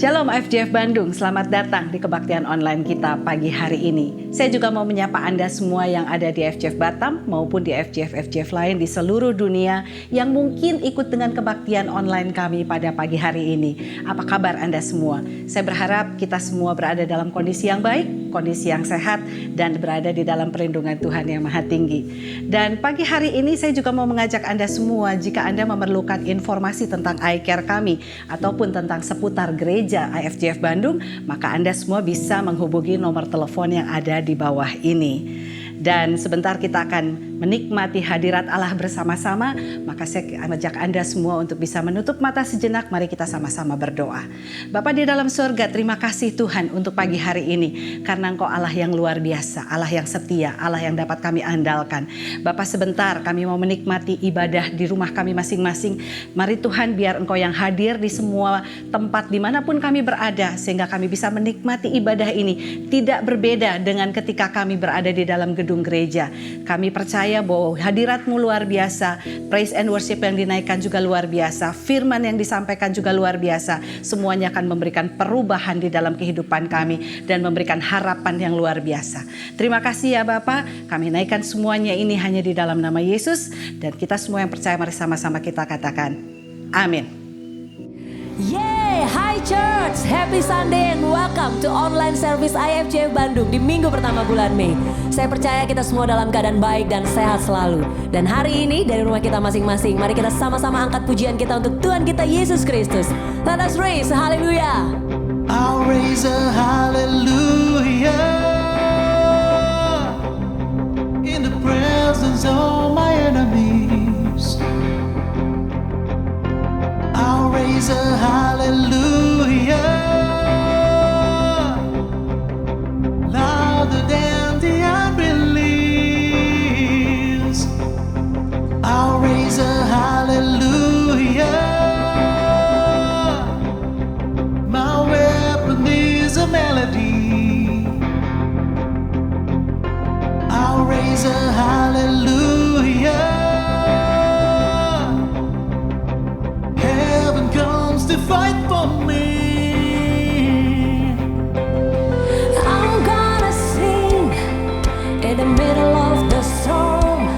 Shalom FJF Bandung, selamat datang di kebaktian online kita pagi hari ini. Saya juga mau menyapa Anda semua yang ada di FJF Batam maupun di FJF lain di seluruh dunia yang mungkin ikut dengan kebaktian online kami pada pagi hari ini. Apa kabar Anda semua? Saya berharap kita semua berada dalam kondisi yang baik, kondisi yang sehat, dan berada di dalam perlindungan Tuhan yang Maha Tinggi. Dan pagi hari ini saya juga mau mengajak Anda semua, jika Anda memerlukan informasi tentang iCare kami ataupun tentang seputar gereja IFJF Bandung, maka Anda semua bisa menghubungi nomor telepon yang ada di bawah ini. Dan sebentar kita akan menikmati hadirat Allah bersama-sama, maka saya ajak Anda semua untuk bisa menutup mata sejenak. Mari kita sama-sama berdoa. Bapa di dalam surga, terima kasih Tuhan untuk pagi hari ini, karena Engkau Allah yang luar biasa, Allah yang setia, Allah yang dapat kami andalkan. Bapa, sebentar kami mau menikmati ibadah di rumah kami masing-masing. Mari Tuhan, biar Engkau yang hadir di semua tempat dimanapun kami berada, sehingga kami bisa menikmati ibadah ini tidak berbeda dengan ketika kami berada di dalam gedung gereja. Kami percaya bahwa hadirat-Mu luar biasa, praise and worship yang dinaikkan juga luar biasa, firman yang disampaikan juga luar biasa. Semuanya akan memberikan perubahan di dalam kehidupan kami dan memberikan harapan yang luar biasa. Terima kasih ya Bapa, kami naikkan semuanya ini hanya di dalam nama Yesus, dan kita semua yang percaya mari sama-sama kita katakan amin. Yeay, hi church, happy Sunday and welcome to online service IFJF Bandung di minggu pertama bulan Mei. Saya percaya kita semua dalam keadaan baik dan sehat selalu. Dan hari ini dari rumah kita masing-masing, mari kita sama-sama angkat pujian kita untuk Tuhan kita Yesus Kristus. Let us raise a hallelujah. I'll raise a hallelujah in the presence of my enemies. I'll raise a hallelujah louder than the unbelief. I'll raise a hallelujah. My weapon is a melody. I'll raise a hallelujah. To fight for me. I'm gonna sing in the middle of the storm.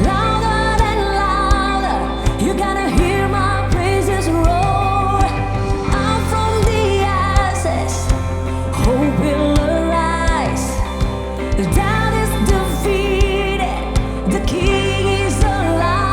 Louder and louder, you gotta hear my praises roar. I'm from the ashes, hope will arise. Doubt is defeated, the King is alive.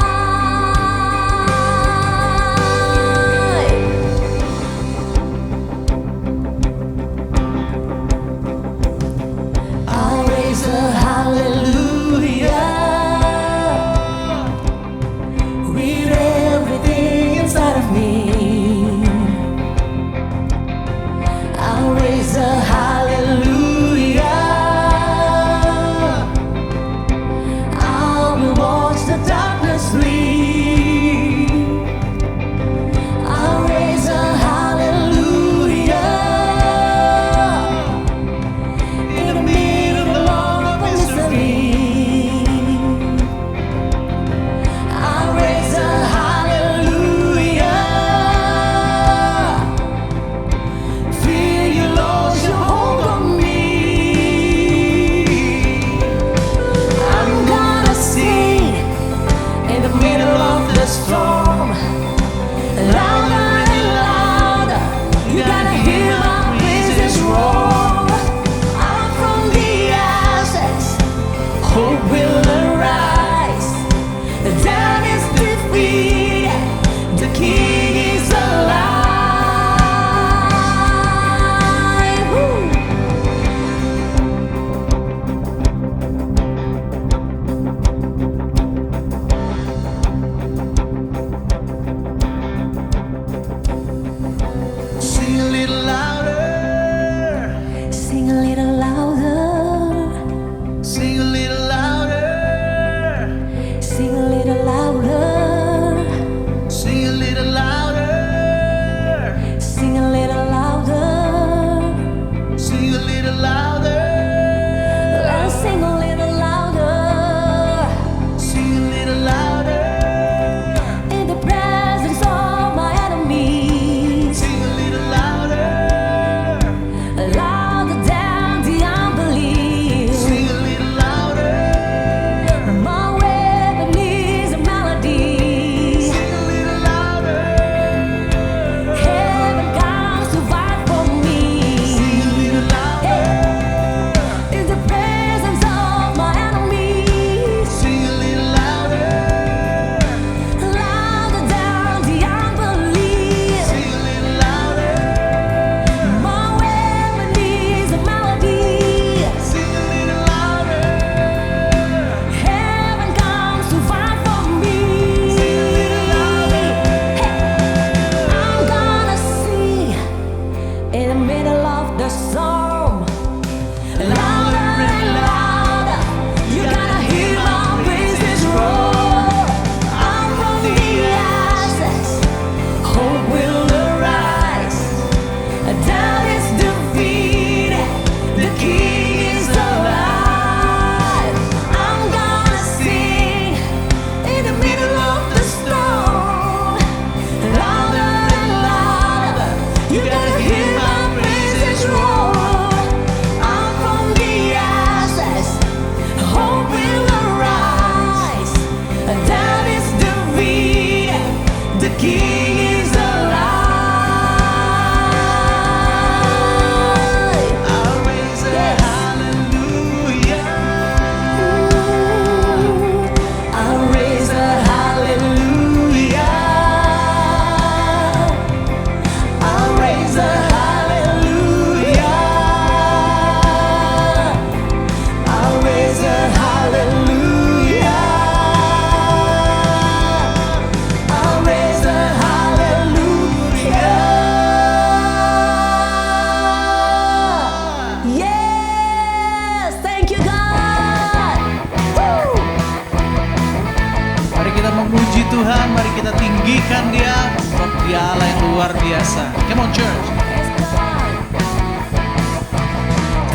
biasa. Come on church.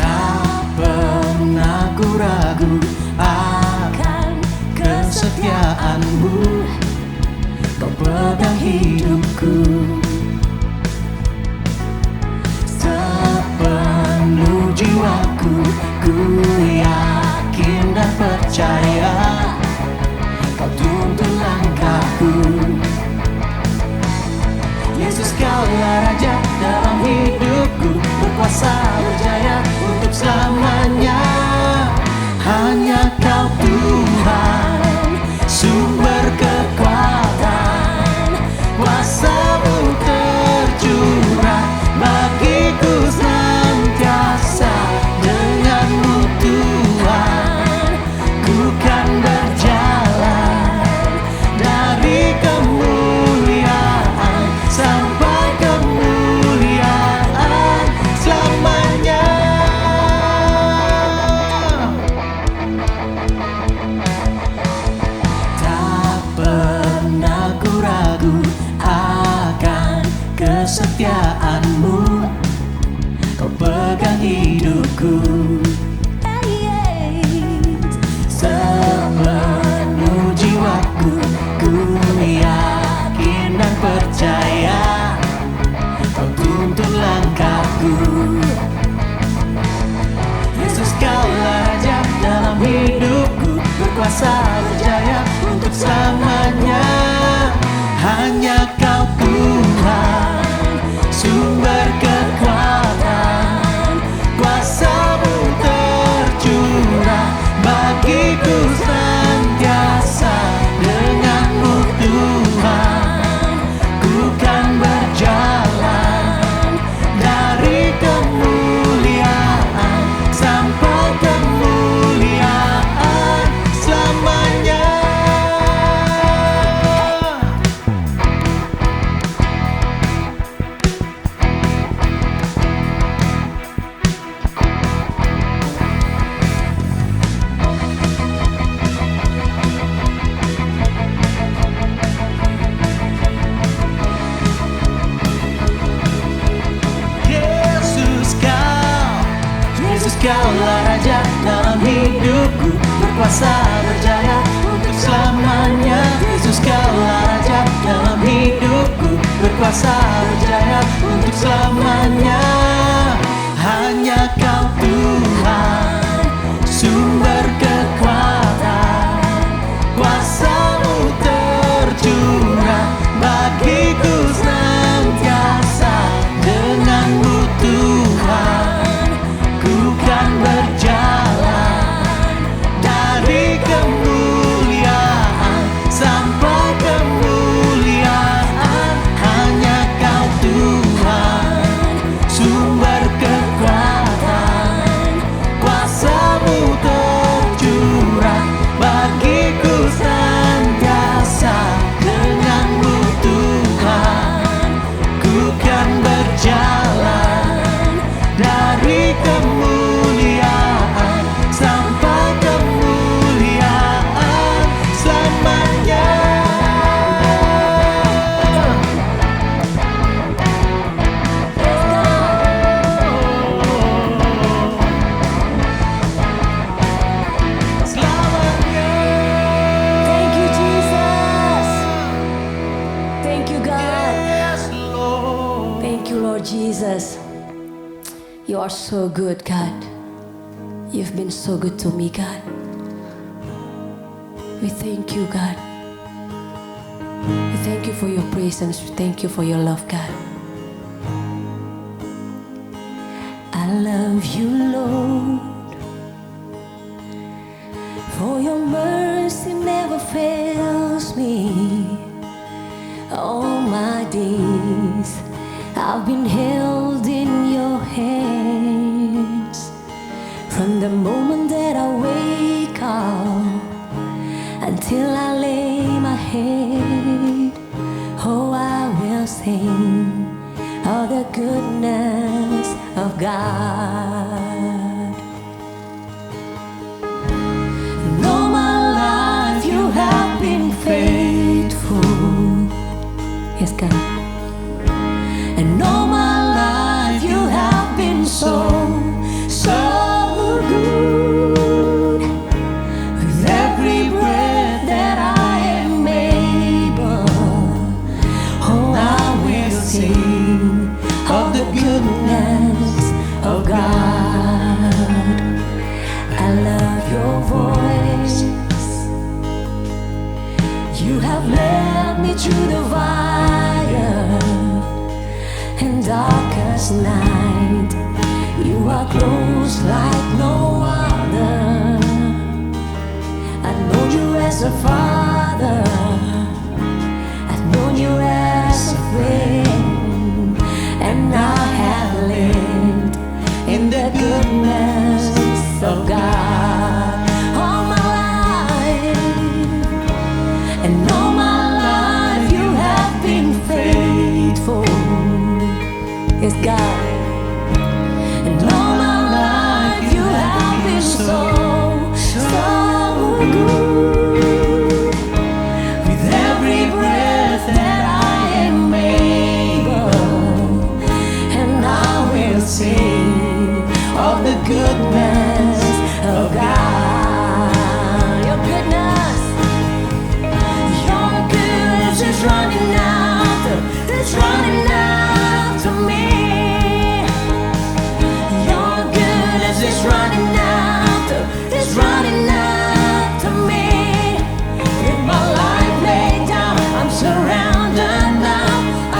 Tak pernah ku ragu akan kesetiaanmu. Kau pegang hidupku sepenuh jiwaku. Ku yakin dan percaya Kau tuntun langkahku. Yesus Kaulah Raja dalam hidupku, berkuasa berjaya untuk selamanya. Hanya Kau Tuhan, sumber kekuatan, kuasa-Mu tercurah bagiku senantiasa. Dengan-Mu Tuhan, ku kan berjalan dari kemuliaan sampai kemuliaan selamanya. Tak pernah ku ragu akan kesetiaanmu. Kau pegang hidupku sepenuh jiwaku. Ku yakin dan percaya Kau tuntun langkahku. Yesus Kaulah Raja dalam hidupku, berkuasa berjaya untuk selamanya. Hanya Kau Tuhan, sumber kekuatan, kuasa-Mu tercurah bagiku senantiasa. Dengan-Mu Tuhan, ku kan berjalan dari kemuliaan sampai kemuliaan selamanya. Yesus Kaulah Raja dalam hidupku, berkuasa berjaya untuk selamanya. Yesus Kaulah Raja dalam hidupku, berkuasa berjaya untuk selamanya. Hanya Kau Tuhan, sumber kekuatan, kuasa-Mu tercurah bagiku senantiasa. Dengan-Mu Tuhan, ku kan berjalan dari kemuliaan sampai kemuliaan. Hanya Kau Tuhan, sumber kekuatan, kuasa-Mu tercurah bagiku senantiasa. Dengan-Mu Tuhan, ku kan berjalan dari kemuliaan sampai kemuliaan selamanya. Selamanya. Thank you Jesus. Thank you God. Yes, Lord. Thank you Lord Jesus. You are so good God. You've been so good to me God. We thank you God. We thank you for your presence. We thank you for your love God. I love you Lord, for your mercy never fails me. All my days I've been held in your hands. From the moment that I wake up until I lay my head, oh I will sing of the goodness of God. And all my life you have been faithful. Yes God. And sing of the goodness of God. I love your voice. You have led me through the fire and darkest night. You are close like no other. I know you as a father. I've known you as a friend, and I have lived in the goodness of God all my life. And all my life you have been faithful. Yes, God. And all my life you have been so good. With every breath that I am able, and I will sing of the goodness of God. Your goodness is running after, it's running after me. Your goodness is running after, it's running after me. With my life laid down, I'm surrounded now.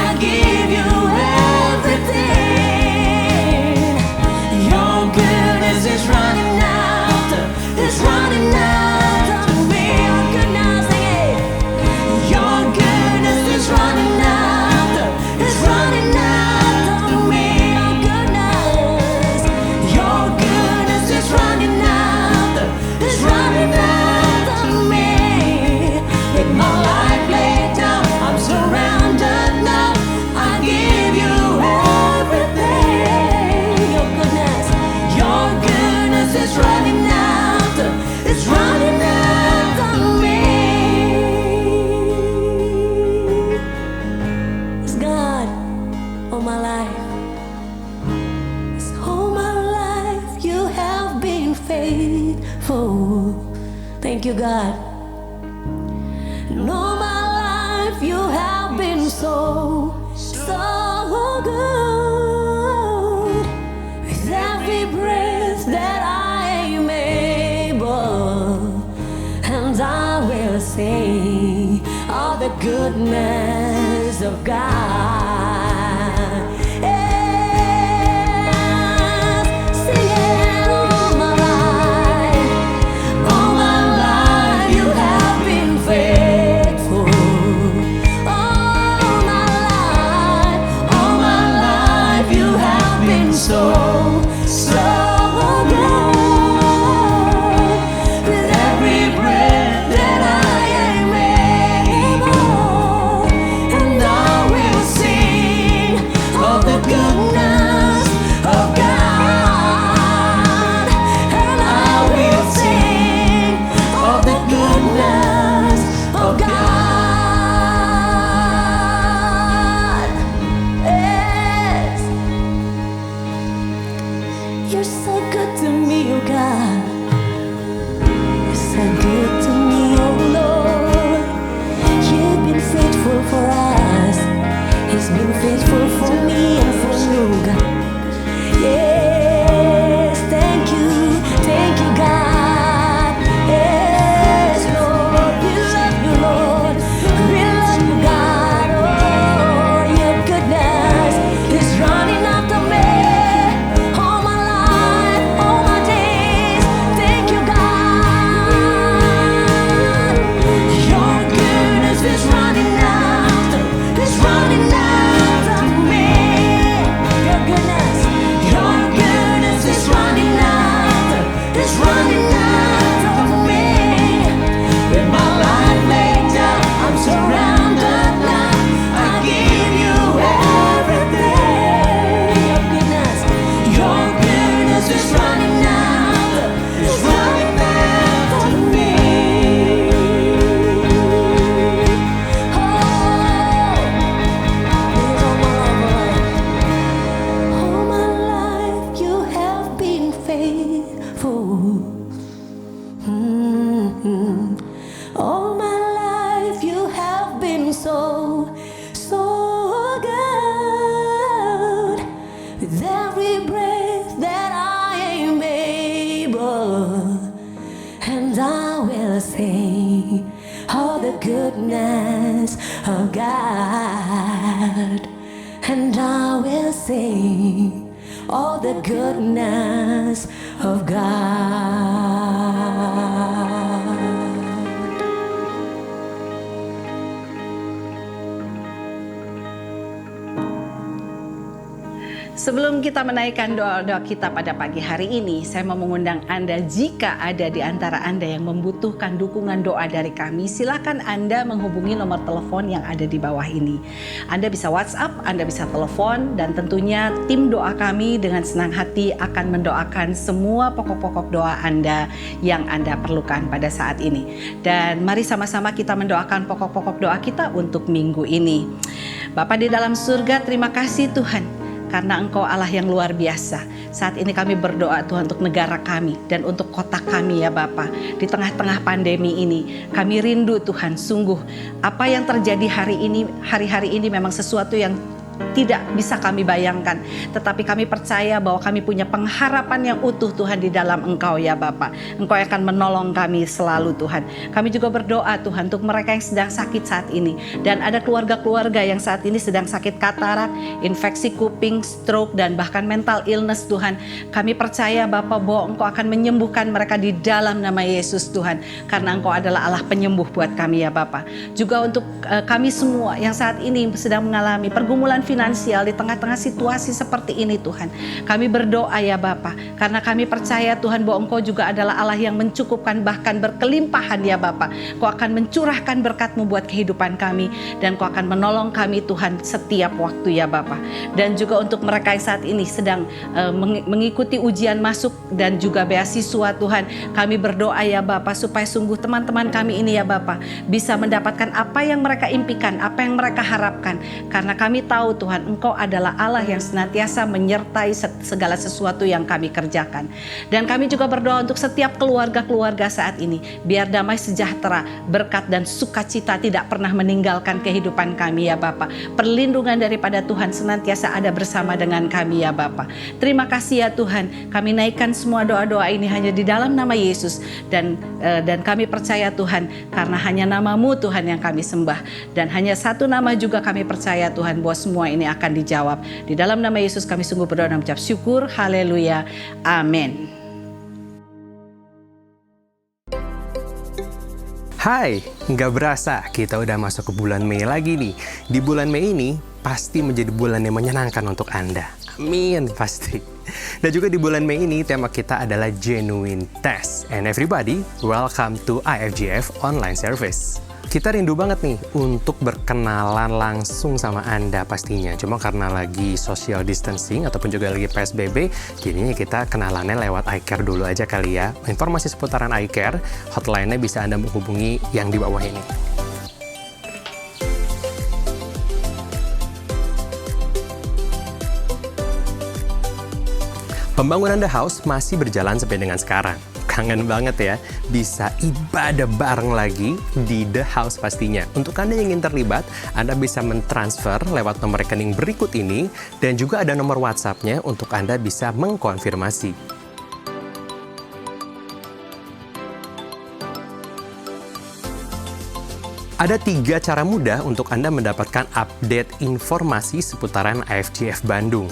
I give you everything. Your goodness is running after, it's running after me. Your goodness, your goodness is running after, it's running after me. Your goodness is running after, it's running after me. With my life laid down, I'm surrounded now. I give you everything. Your goodness is running after, it's running after me. It's God all my life. It's all my life you have been faithful. Thank you, God. And all my life you have been so good. With every breath that I am able, and I will sing of the goodness of God. Yes, singing all my life you have been faithful. All my life you have been so good. With every breath that I am able, and I will sing of the goodness of God. And I will sing of the goodness of God. Yes. You're so good to me, oh God. You're so good to me, oh Lord. You've been faithful for us. He's been faithful for me and for you, God. Yes, thank you, God. Yes, Lord, we love you, Lord. We love you, God. Oh, your goodness is running after me. All my life, all my days. Thank you, God. Your goodness is running after, it's running after me. Your goodness goodness of God, and I will sing all the goodness of God. Sebelum kita menaikkan doa-doa kita pada pagi hari ini, saya mau mengundang Anda, jika ada di antara Anda yang membutuhkan dukungan doa dari kami, silakan Anda menghubungi nomor telepon yang ada di bawah ini. Anda bisa WhatsApp, Anda bisa telepon, dan tentunya tim doa kami dengan senang hati akan mendoakan semua pokok-pokok doa Anda yang Anda perlukan pada saat ini. Dan mari sama-sama kita mendoakan pokok-pokok doa kita untuk minggu ini. Bapa di dalam surga, terima kasih Tuhan, karena Engkau Allah yang luar biasa. Saat ini kami berdoa Tuhan untuk negara kami dan untuk kota kami ya Bapa. Di tengah-tengah pandemi ini kami rindu Tuhan, sungguh apa yang terjadi hari-hari ini memang sesuatu yang tidak bisa kami bayangkan. Tetapi kami percaya bahwa kami punya pengharapan yang utuh Tuhan di dalam Engkau ya Bapa. Engkau akan menolong kami selalu Tuhan. Kami juga berdoa Tuhan untuk mereka yang sedang sakit saat ini. Dan ada keluarga-keluarga yang saat ini sedang sakit katarak, infeksi kuping, stroke, dan bahkan mental illness Tuhan. Kami percaya Bapa bahwa Engkau akan menyembuhkan mereka di dalam nama Yesus Tuhan. Karena Engkau adalah Allah penyembuh buat kami ya Bapa. Juga untuk kami semua yang saat ini sedang mengalami pergumulan finansial di tengah-tengah situasi seperti ini Tuhan. Kami berdoa ya Bapa, karena kami percaya Tuhan bahwa Engkau juga adalah Allah yang mencukupkan bahkan berkelimpahan ya Bapa. Kau akan mencurahkan berkat-Mu buat kehidupan kami, dan Kau akan menolong kami Tuhan setiap waktu ya Bapa. Dan juga untuk mereka yang saat ini sedang mengikuti ujian masuk dan juga beasiswa Tuhan, kami berdoa ya Bapa supaya sungguh teman-teman kami ini ya Bapa bisa mendapatkan apa yang mereka impikan, apa yang mereka harapkan. Karena kami tahu Tuhan, Engkau adalah Allah yang senantiasa menyertai segala sesuatu yang kami kerjakan. Dan kami juga berdoa untuk setiap keluarga-keluarga saat ini, biar damai sejahtera, berkat dan sukacita tidak pernah meninggalkan kehidupan kami ya Bapa. Perlindungan daripada Tuhan senantiasa ada bersama dengan kami ya Bapa. Terima kasih ya Tuhan, kami naikkan semua doa-doa ini hanya di dalam nama Yesus. Dan kami percaya Tuhan, karena hanya nama-Mu Tuhan yang kami sembah. Dan hanya satu nama juga kami percaya Tuhan bahwa semua ini akan dijawab. Di dalam nama Yesus kami sungguh berdoa dan mengucap syukur. Haleluya. Amin. Hai, nggak berasa kita udah masuk ke bulan Mei lagi nih. Di bulan Mei ini pasti menjadi bulan yang menyenangkan untuk Anda. Amin, pasti. Dan juga di bulan Mei ini tema kita adalah Genuine Test. And everybody, welcome to IFGF Online Service. Kita rindu banget nih untuk berkenalan langsung sama Anda pastinya. Cuma karena lagi social distancing ataupun juga lagi PSBB, jadinya kita kenalannya lewat iCare dulu aja kali ya. Informasi seputaran iCare, hotline-nya bisa Anda menghubungi yang di bawah ini. Pembangunan The House masih berjalan sampai dengan sekarang. Kangen banget ya, bisa ibadah bareng lagi di The House pastinya. Untuk Anda yang ingin terlibat, Anda bisa mentransfer lewat nomor rekening berikut ini, dan juga ada nomor WhatsApp-nya untuk Anda bisa mengkonfirmasi. Ada 3 cara mudah untuk Anda mendapatkan update informasi seputaran IFGF Bandung.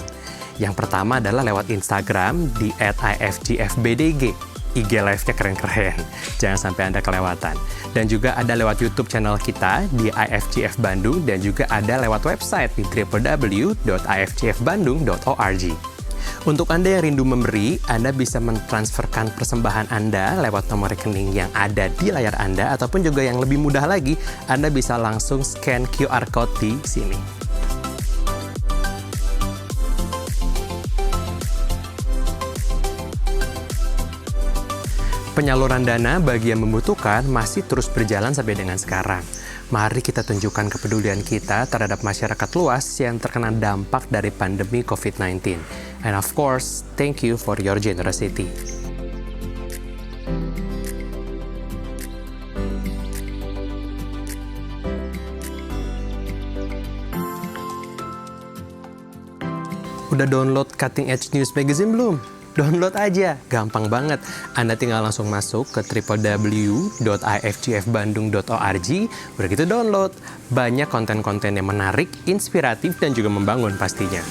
Yang pertama adalah lewat Instagram di @ifgfbdg. IG live-nya keren-keren, jangan sampai Anda kelewatan. Dan juga ada lewat YouTube channel kita di IFGF Bandung, dan juga ada lewat website di www.ifgfbandung.org. Untuk Anda yang rindu memberi, Anda bisa mentransferkan persembahan Anda lewat nomor rekening yang ada di layar Anda, ataupun juga yang lebih mudah lagi, Anda bisa langsung scan QR Code di sini. Penyaluran dana bagi yang membutuhkan masih terus berjalan sampai dengan sekarang. Mari kita tunjukkan kepedulian kita terhadap masyarakat luas yang terkena dampak dari pandemi COVID-19. And of course, thank you for your generosity. Udah download Cutting Edge News Magazine belum? Download aja, gampang banget. Anda tinggal langsung masuk ke www.ifgfbandung.org, udah gitu download. Banyak konten-konten yang menarik, inspiratif, dan juga membangun pastinya.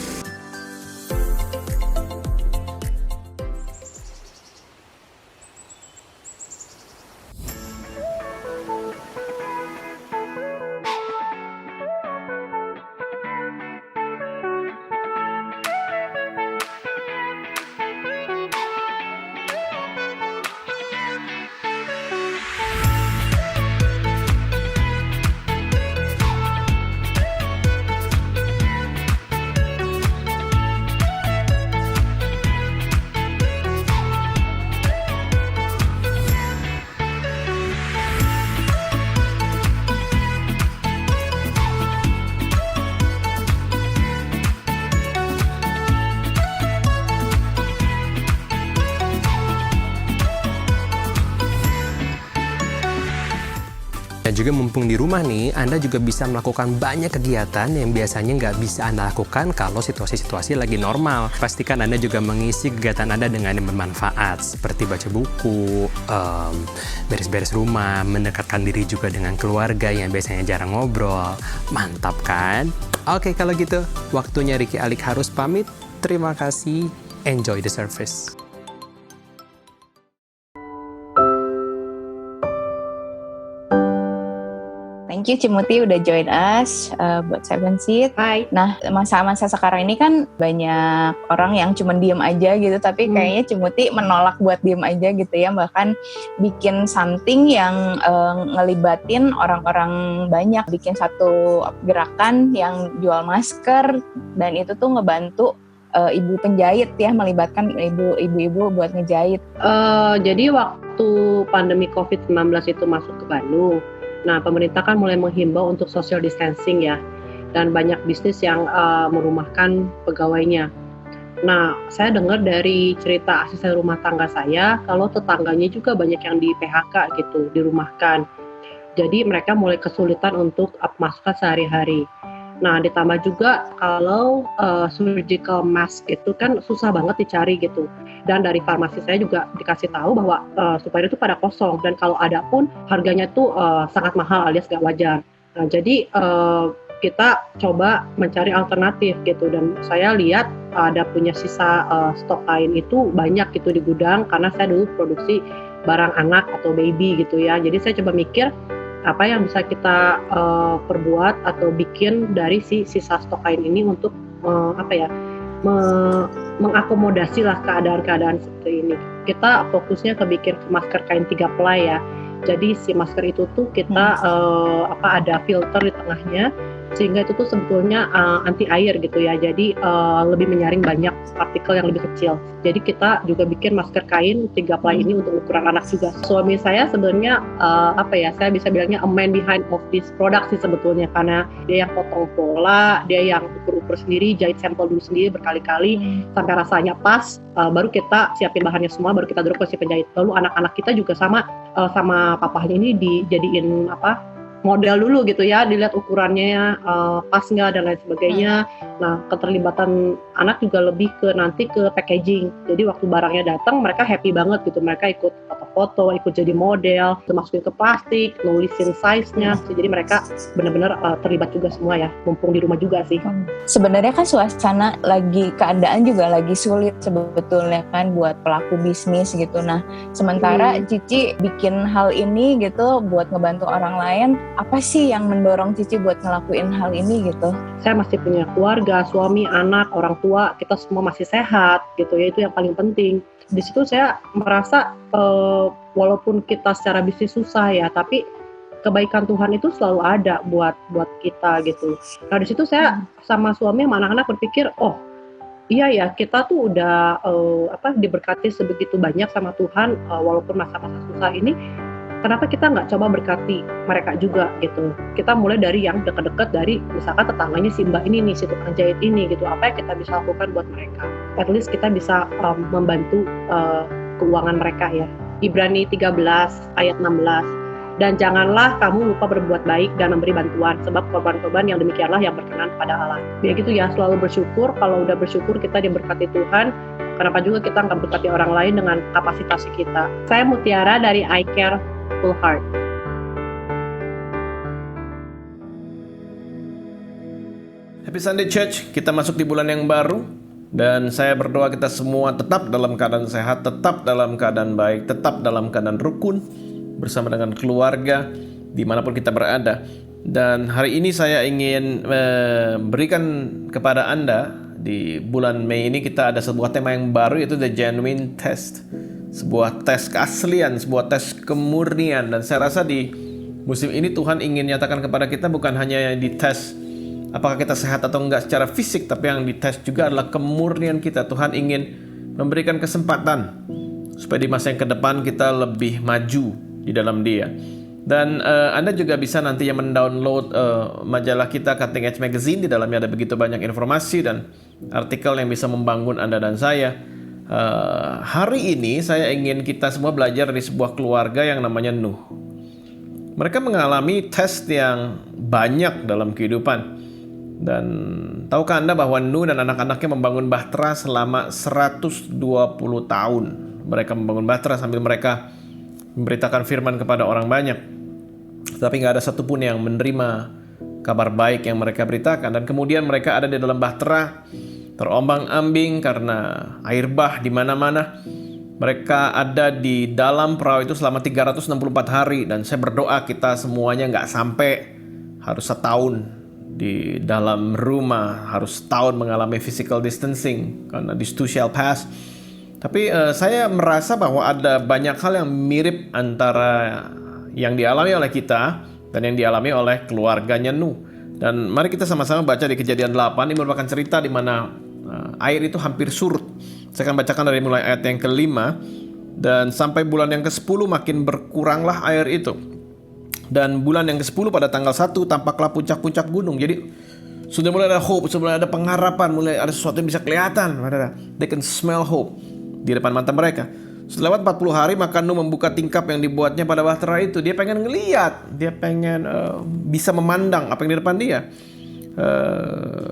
Dan juga mumpung di rumah nih, Anda juga bisa melakukan banyak kegiatan yang biasanya nggak bisa Anda lakukan kalau situasi-situasi lagi normal. Pastikan Anda juga mengisi kegiatan Anda dengan yang bermanfaat, seperti baca buku, beres-beres rumah, mendekatkan diri juga dengan keluarga yang biasanya jarang ngobrol. Mantap kan? Oke, kalau gitu, waktunya Ricky Alik harus pamit. Terima kasih. Enjoy the service. Thank you Cimuti udah join us buat Seven Seed. Hai. Nah, masa-masa sekarang ini kan banyak orang yang cuma diem aja gitu, tapi kayaknya Cimuti menolak buat diem aja gitu ya, bahkan bikin something yang ngelibatin orang-orang banyak, bikin satu gerakan yang jual masker, dan itu tuh ngebantu ibu penjahit ya, melibatkan ibu-ibu buat ngejahit. Jadi waktu pandemi COVID-19 itu masuk ke Bandung, nah pemerintah kan mulai menghimbau untuk social distancing ya, dan banyak bisnis yang merumahkan pegawainya. Nah, saya dengar dari cerita asisten rumah tangga saya, kalau tetangganya juga banyak yang di PHK gitu, dirumahkan. Jadi mereka mulai kesulitan untuk pemasukan sehari-hari. Nah, ditambah juga kalau surgical mask itu kan susah banget dicari gitu. Dan dari farmasi saya juga dikasih tahu bahwa supplier itu pada kosong, dan kalau ada pun harganya tuh sangat mahal alias gak wajar. Nah, jadi kita coba mencari alternatif gitu, dan saya lihat ada punya sisa stok kain itu banyak gitu di gudang, karena saya dulu produksi barang anak atau baby gitu ya. Jadi saya coba mikir apa yang bisa kita perbuat atau bikin dari sisa stok kain ini untuk mengakomodasi lah keadaan-keadaan seperti ini. Kita fokusnya ke bikin masker kain 3 ply ya. Jadi si masker itu tuh kita ada filter di tengahnya, sehingga itu tuh sebetulnya anti air gitu ya. Jadi lebih menyaring banyak partikel yang lebih kecil. Jadi kita juga bikin masker kain 3 ply ini untuk ukuran anak juga. Suami saya sebenarnya saya bisa bilangnya a man behind of this product sih sebetulnya, karena dia yang potong pola, dia yang ukur-ukur sendiri, jahit sampel dulu sendiri berkali-kali sampai rasanya pas, baru kita siapin bahannya semua, baru kita dorong ke si penjahit. Lalu anak-anak kita juga sama papahnya ini dijadiin model dulu gitu ya, dilihat ukurannya pas nggak dan lain sebagainya. Nah, keterlibatan anak juga lebih nanti ke packaging. Jadi waktu barangnya datang mereka happy banget gitu, mereka ikut foto-foto, ikut jadi model, masukin ke plastik, nulisin size-nya. Jadi mereka benar-benar terlibat juga semua ya, mumpung di rumah juga sih. Sebenarnya kan suasana keadaan juga lagi sulit sebetulnya kan buat pelaku bisnis gitu. Nah, sementara Cici bikin hal ini gitu buat ngebantu orang lain, apa sih yang mendorong Cici buat ngelakuin hal ini gitu? Saya masih punya keluarga, suami, anak, orang tua, kita semua masih sehat gitu ya, itu yang paling penting. Di situ saya merasa walaupun kita secara bisnis susah ya, tapi kebaikan Tuhan itu selalu ada buat kita gitu. Nah, di situ saya sama suami sama anak-anak berpikir, oh iya ya, kita tuh udah diberkati sebegitu banyak sama Tuhan, walaupun masa-masa susah ini. Kenapa kita nggak coba berkati mereka juga gitu? Kita mulai dari yang dekat-dekat, dari misalkan tetangganya si Mbak ini nih, si tukang jahit ini gitu. Apa yang kita bisa lakukan buat mereka? At least kita bisa membantu keuangan mereka ya. Ibrani 13 ayat 16. Dan janganlah kamu lupa berbuat baik dan memberi bantuan, sebab korban-korban yang demikianlah yang berkenan pada Allah. Ya gitu ya, selalu bersyukur. Kalau udah bersyukur kita diberkati Tuhan, kenapa juga kita nggak berkati orang lain dengan kapasitas kita. Saya Mutiara dari I Care Full Heart. Happy Sunday Church, kita masuk di bulan yang baru dan saya berdoa kita semua tetap dalam keadaan sehat, tetap dalam keadaan baik, tetap dalam keadaan rukun bersama dengan keluarga dimanapun kita berada. Dan hari ini saya ingin berikan kepada Anda di bulan Mei ini kita ada sebuah tema yang baru, yaitu The Genuine Test. Sebuah tes keaslian, sebuah tes kemurnian. Dan saya rasa di musim ini Tuhan ingin nyatakan kepada kita bukan hanya di tes apakah kita sehat atau enggak secara fisik, tapi yang dites juga adalah kemurnian kita. Tuhan ingin memberikan kesempatan supaya di masa yang ke depan kita lebih maju di dalam Dia. Dan Anda juga bisa nanti yang mendownload majalah kita Cutting Edge Magazine. Di dalamnya ada begitu banyak informasi dan artikel yang bisa membangun Anda dan saya. Hari ini saya ingin kita semua belajar dari sebuah keluarga yang namanya Nuh. Mereka mengalami tes yang banyak dalam kehidupan. Dan tahukah Anda bahwa Nuh dan anak-anaknya membangun bahtera selama 120 tahun. Mereka membangun bahtera sambil mereka memberitakan firman kepada orang banyak. Tapi nggak ada satupun yang menerima kabar baik yang mereka beritakan. Dan kemudian mereka ada di dalam bahtera, terombang-ambing karena air bah di mana-mana. Mereka ada di dalam perahu itu selama 364 hari. Dan saya berdoa kita semuanya nggak sampai harus setahun di dalam rumah, harus setahun mengalami physical distancing karena this too shall pass. Tapi saya merasa bahwa ada banyak hal yang mirip antara yang dialami oleh kita dan yang dialami oleh keluarganya Nuh. Dan mari kita sama-sama baca di Kejadian 8. Ini merupakan cerita di mana air itu hampir surut. Saya akan bacakan dari mulai ayat yang ke-5 dan sampai bulan yang ke-10 makin berkuranglah air itu. Dan bulan yang ke-10 pada tanggal 1 tampaklah puncak-puncak gunung. Jadi sudah mulai ada hope, sudah mulai ada pengharapan, mulai ada sesuatu yang bisa kelihatan. They can smell hope di depan mata mereka. Setelah lewat 40 hari maka Nuh membuka tingkap yang dibuatnya pada bahtera itu. Dia pengen ngeliat, dia pengen bisa memandang apa yang di depan dia.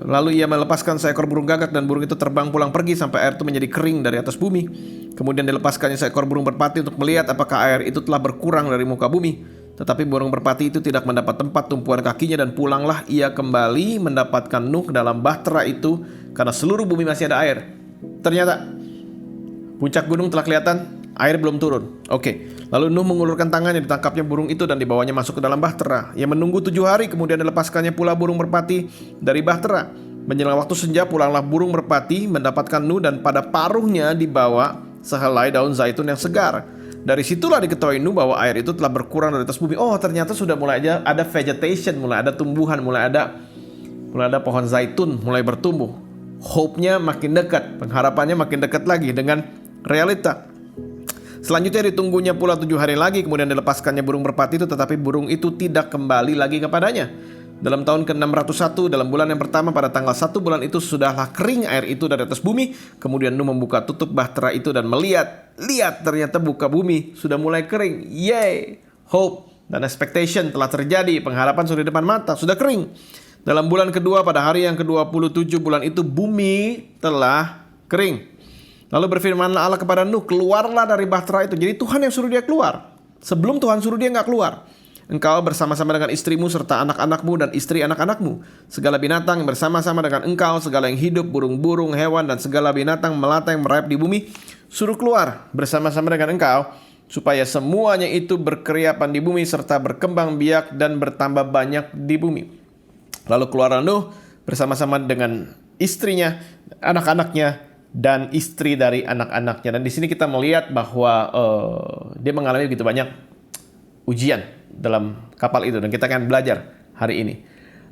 Lalu ia melepaskan seekor burung gagak dan burung itu terbang pulang pergi sampai air itu menjadi kering dari atas bumi. Kemudian dilepaskannya seekor burung merpati untuk melihat apakah air itu telah berkurang dari muka bumi. Tetapi burung merpati itu tidak mendapat tempat tumpuan kakinya dan pulanglah ia kembali mendapatkan Nuh ke dalam bahtera itu karena seluruh bumi masih ada air. Ternyata puncak gunung telah kelihatan, air belum turun. Oke. Lalu Nuh mengulurkan tangannya, ditangkapnya burung itu dan dibawanya masuk ke dalam bahtera. Ia menunggu 7 hari, kemudian dilepaskannya pula burung merpati dari bahtera. Menjelang waktu senja pulanglah burung merpati mendapatkan Nuh dan pada paruhnya dibawa sehelai daun zaitun yang segar. Dari situlah diketahui Nuh bahwa air itu telah berkurang dari atas bumi. Oh, ternyata sudah mulai aja ada vegetation, mulai ada tumbuhan, mulai ada pohon zaitun mulai bertumbuh. Hope-nya makin dekat, pengharapannya makin dekat lagi dengan realita. Selanjutnya ditunggunya pula 7 hari lagi, kemudian dilepaskannya burung merpati itu, tetapi burung itu tidak kembali lagi kepadanya. Dalam tahun ke-601, dalam bulan yang pertama pada tanggal 1 bulan itu sudahlah kering air itu dari atas bumi. Kemudian Nuh membuka tutup bahtera itu dan melihat, ternyata buka bumi sudah mulai kering. Yeay, hope dan expectation telah terjadi, pengharapan sudah di depan mata, sudah kering. Dalam bulan kedua pada hari yang ke-27 bulan itu bumi telah kering. Lalu berfirmanlah Allah kepada Nuh, keluarlah dari bahtera itu. Jadi Tuhan yang suruh dia keluar. Sebelum Tuhan suruh dia nggak keluar. Engkau bersama-sama dengan istrimu serta anak-anakmu dan istri anak-anakmu, segala binatang yang bersama-sama dengan engkau, segala yang hidup, burung-burung, hewan dan segala binatang melata yang merayap di bumi, suruh keluar bersama-sama dengan engkau, supaya semuanya itu berkeriapan di bumi serta berkembang biak dan bertambah banyak di bumi. Lalu keluarlah Nuh bersama-sama dengan istrinya, anak-anaknya dan istri dari anak-anaknya. Dan di sini kita melihat bahwa dia mengalami begitu banyak ujian dalam kapal itu, dan kita akan belajar hari ini.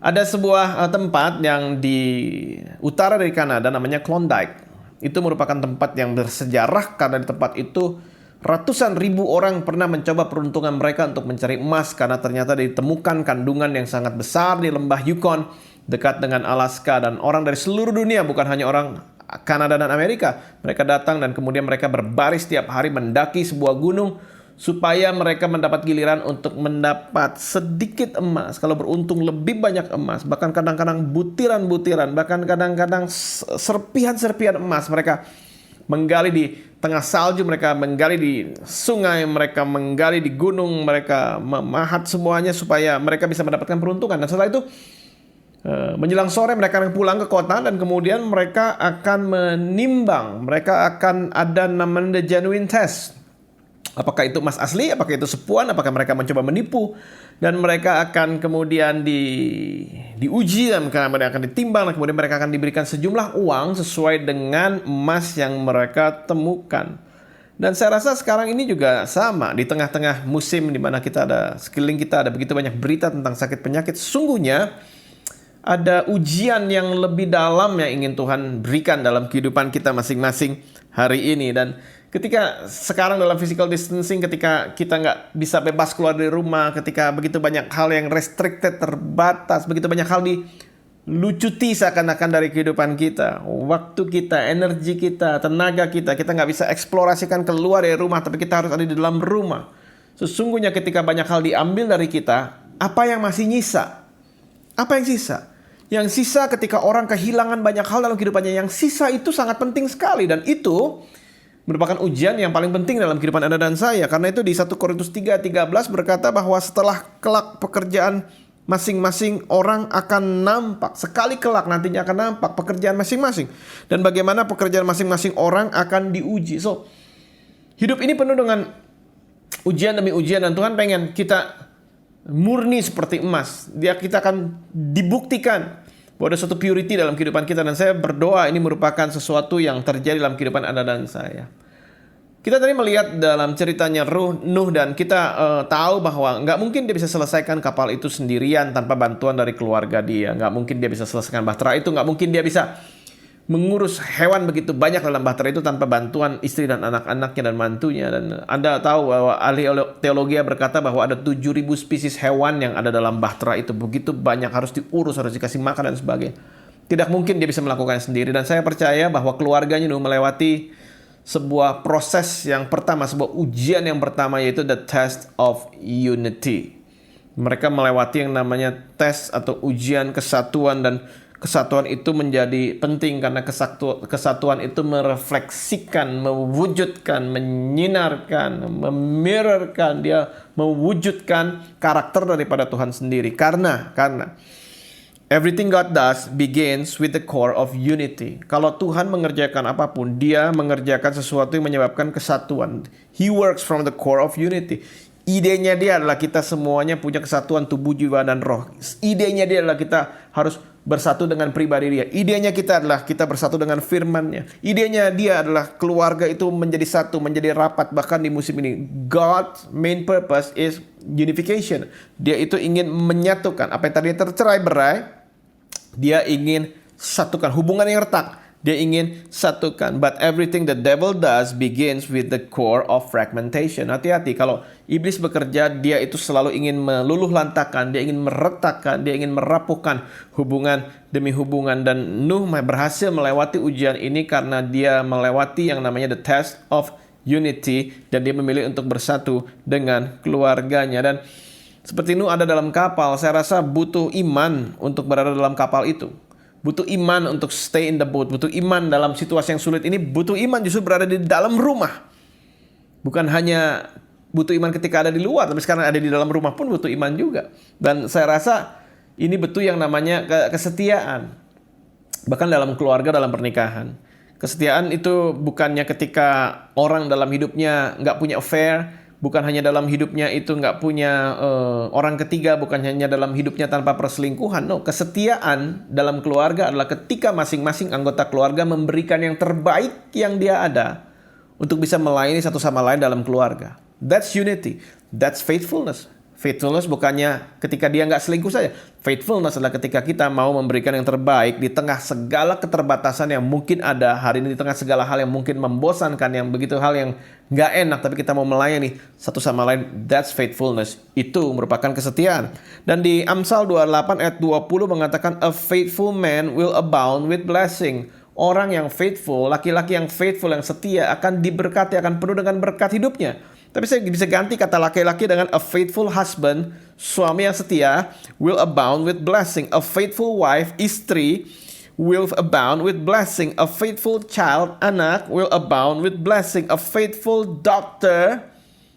Ada sebuah tempat yang di utara dari Kanada namanya Klondike. Itu merupakan tempat yang bersejarah karena di tempat itu ratusan ribu orang pernah mencoba peruntungan mereka untuk mencari emas, karena ternyata ditemukan kandungan yang sangat besar di lembah Yukon dekat dengan Alaska, dan orang dari seluruh dunia, bukan hanya orang Kanada dan Amerika, mereka datang dan kemudian mereka berbaris setiap hari mendaki sebuah gunung supaya mereka mendapat giliran untuk mendapat sedikit emas, kalau beruntung lebih banyak emas, bahkan kadang-kadang butiran-butiran, bahkan kadang-kadang serpihan-serpihan emas mereka menggali di tengah salju, mereka menggali di sungai, mereka menggali di gunung, mereka memahat semuanya supaya mereka bisa mendapatkan peruntungan. Dan setelah itu menjelang sore mereka akan pulang ke kota dan kemudian mereka akan menimbang, mereka akan ada namanya genuine test. Apakah itu emas asli, apakah itu sepuan, apakah mereka mencoba menipu, dan mereka akan kemudian diuji dan mereka akan ditimbang dan kemudian mereka akan diberikan sejumlah uang sesuai dengan emas yang mereka temukan. Dan saya rasa sekarang ini juga sama, di tengah-tengah musim di mana kita ada, sekeliling kita ada begitu banyak berita tentang sakit penyakit, sesungguhnya ada ujian yang lebih dalam yang ingin Tuhan berikan dalam kehidupan kita masing-masing hari ini. Dan ketika sekarang dalam physical distancing, ketika kita nggak bisa bebas keluar dari rumah, ketika begitu banyak hal yang restricted, terbatas, begitu banyak hal dilucuti seakan-akan dari kehidupan kita, waktu kita, energi kita, tenaga kita nggak bisa eksplorasikan keluar dari rumah, tapi kita harus ada di dalam rumah. Sesungguhnya ketika banyak hal diambil dari kita, apa yang masih nyisa? Apa yang sisa? Yang sisa ketika orang kehilangan banyak hal dalam kehidupannya, yang sisa itu sangat penting sekali. Dan itu merupakan ujian yang paling penting dalam kehidupan Anda dan saya. Karena itu di 1 Korintus 3:13 berkata bahwa setelah kelak pekerjaan masing-masing orang akan nampak. Sekali kelak nantinya akan nampak pekerjaan masing-masing. Dan bagaimana pekerjaan masing-masing orang akan diuji. So, hidup ini penuh dengan ujian demi ujian. Dan Tuhan pengen kita murni seperti emas. Kita akan dibuktikan bahwa ada suatu purity dalam kehidupan kita. Dan saya berdoa ini merupakan sesuatu yang terjadi dalam kehidupan Anda dan saya. Kita tadi melihat dalam ceritanya Nuh, dan kita tahu bahwa nggak mungkin dia bisa selesaikan kapal itu sendirian tanpa bantuan dari keluarga dia. Nggak mungkin dia bisa selesaikan bahtera itu. Nggak mungkin dia bisa mengurus hewan begitu banyak dalam bahtera itu tanpa bantuan istri dan anak-anaknya dan mantunya. Dan Anda tahu bahwa ahli teologi berkata bahwa ada 7.000 spesies hewan yang ada dalam bahtera itu. Begitu banyak, harus diurus, harus dikasih makan dan sebagainya. Tidak mungkin dia bisa melakukannya sendiri. Dan saya percaya bahwa keluarganya Nuh melewati sebuah proses yang pertama, sebuah ujian yang pertama, yaitu the test of unity. Mereka melewati yang namanya tes atau ujian kesatuan, dan kesatuan itu menjadi penting karena kesatuan itu merefleksikan, mewujudkan, menyinarkan, memirrorkan, dia mewujudkan karakter daripada Tuhan sendiri. Karena everything God does begins with the core of unity. Kalau Tuhan mengerjakan apapun, dia mengerjakan sesuatu yang menyebabkan kesatuan. He works from the core of unity. Idenya dia adalah kita semuanya punya kesatuan tubuh, jiwa, dan roh. Idenya dia adalah kita harus bersatu dengan pribadi dia. Idenya kita adalah kita bersatu dengan firman-Nya. Idenya dia adalah keluarga itu menjadi satu, menjadi rapat. Bahkan di musim ini, God's main purpose is unification. Dia itu ingin menyatukan. Apa yang tadinya tercerai-berai, dia ingin satukan. Hubungan yang retak, dia ingin satukan. But everything the devil does begins with the core of fragmentation. Hati-hati, kalau iblis bekerja, dia itu selalu ingin meluluh lantakan, dia ingin meretakkan, dia ingin merapuhkan hubungan demi hubungan. Dan Nuh berhasil melewati ujian ini karena dia melewati yang namanya the test of unity, dan dia memilih untuk bersatu dengan keluarganya. Dan seperti Nuh ada dalam kapal, saya rasa butuh iman untuk berada dalam kapal itu. Butuh iman untuk stay in the boat. Butuh iman dalam situasi yang sulit ini. Butuh iman justru berada di dalam rumah. Bukan hanya butuh iman ketika ada di luar, tapi sekarang ada di dalam rumah pun butuh iman juga. Dan saya rasa ini betul yang namanya kesetiaan. Bahkan dalam keluarga, dalam pernikahan. Kesetiaan itu bukannya ketika orang dalam hidupnya nggak punya affair, bukan hanya dalam hidupnya itu nggak punya orang ketiga, bukan hanya dalam hidupnya tanpa perselingkuhan. No, kesetiaan dalam keluarga adalah ketika masing-masing anggota keluarga memberikan yang terbaik yang dia ada untuk bisa melayani satu sama lain dalam keluarga. That's unity. That's faithfulness. Faithfulness bukannya ketika dia nggak selingkuh saja. Faithfulness adalah ketika kita mau memberikan yang terbaik di tengah segala keterbatasan yang mungkin ada hari ini, di tengah segala hal yang mungkin membosankan, yang begitu hal yang nggak enak, tapi kita mau melayani satu sama lain. That's faithfulness. Itu merupakan kesetiaan. Dan di Amsal 28 ayat 20 mengatakan, a faithful man will abound with blessing. Orang yang faithful, laki-laki yang faithful, yang setia akan diberkati, akan penuh dengan berkat hidupnya. Tapi saya bisa ganti kata laki-laki dengan a faithful husband, suami yang setia, will abound with blessing. A faithful wife, istri, will abound with blessing. A faithful child, anak, will abound with blessing. A faithful doctor,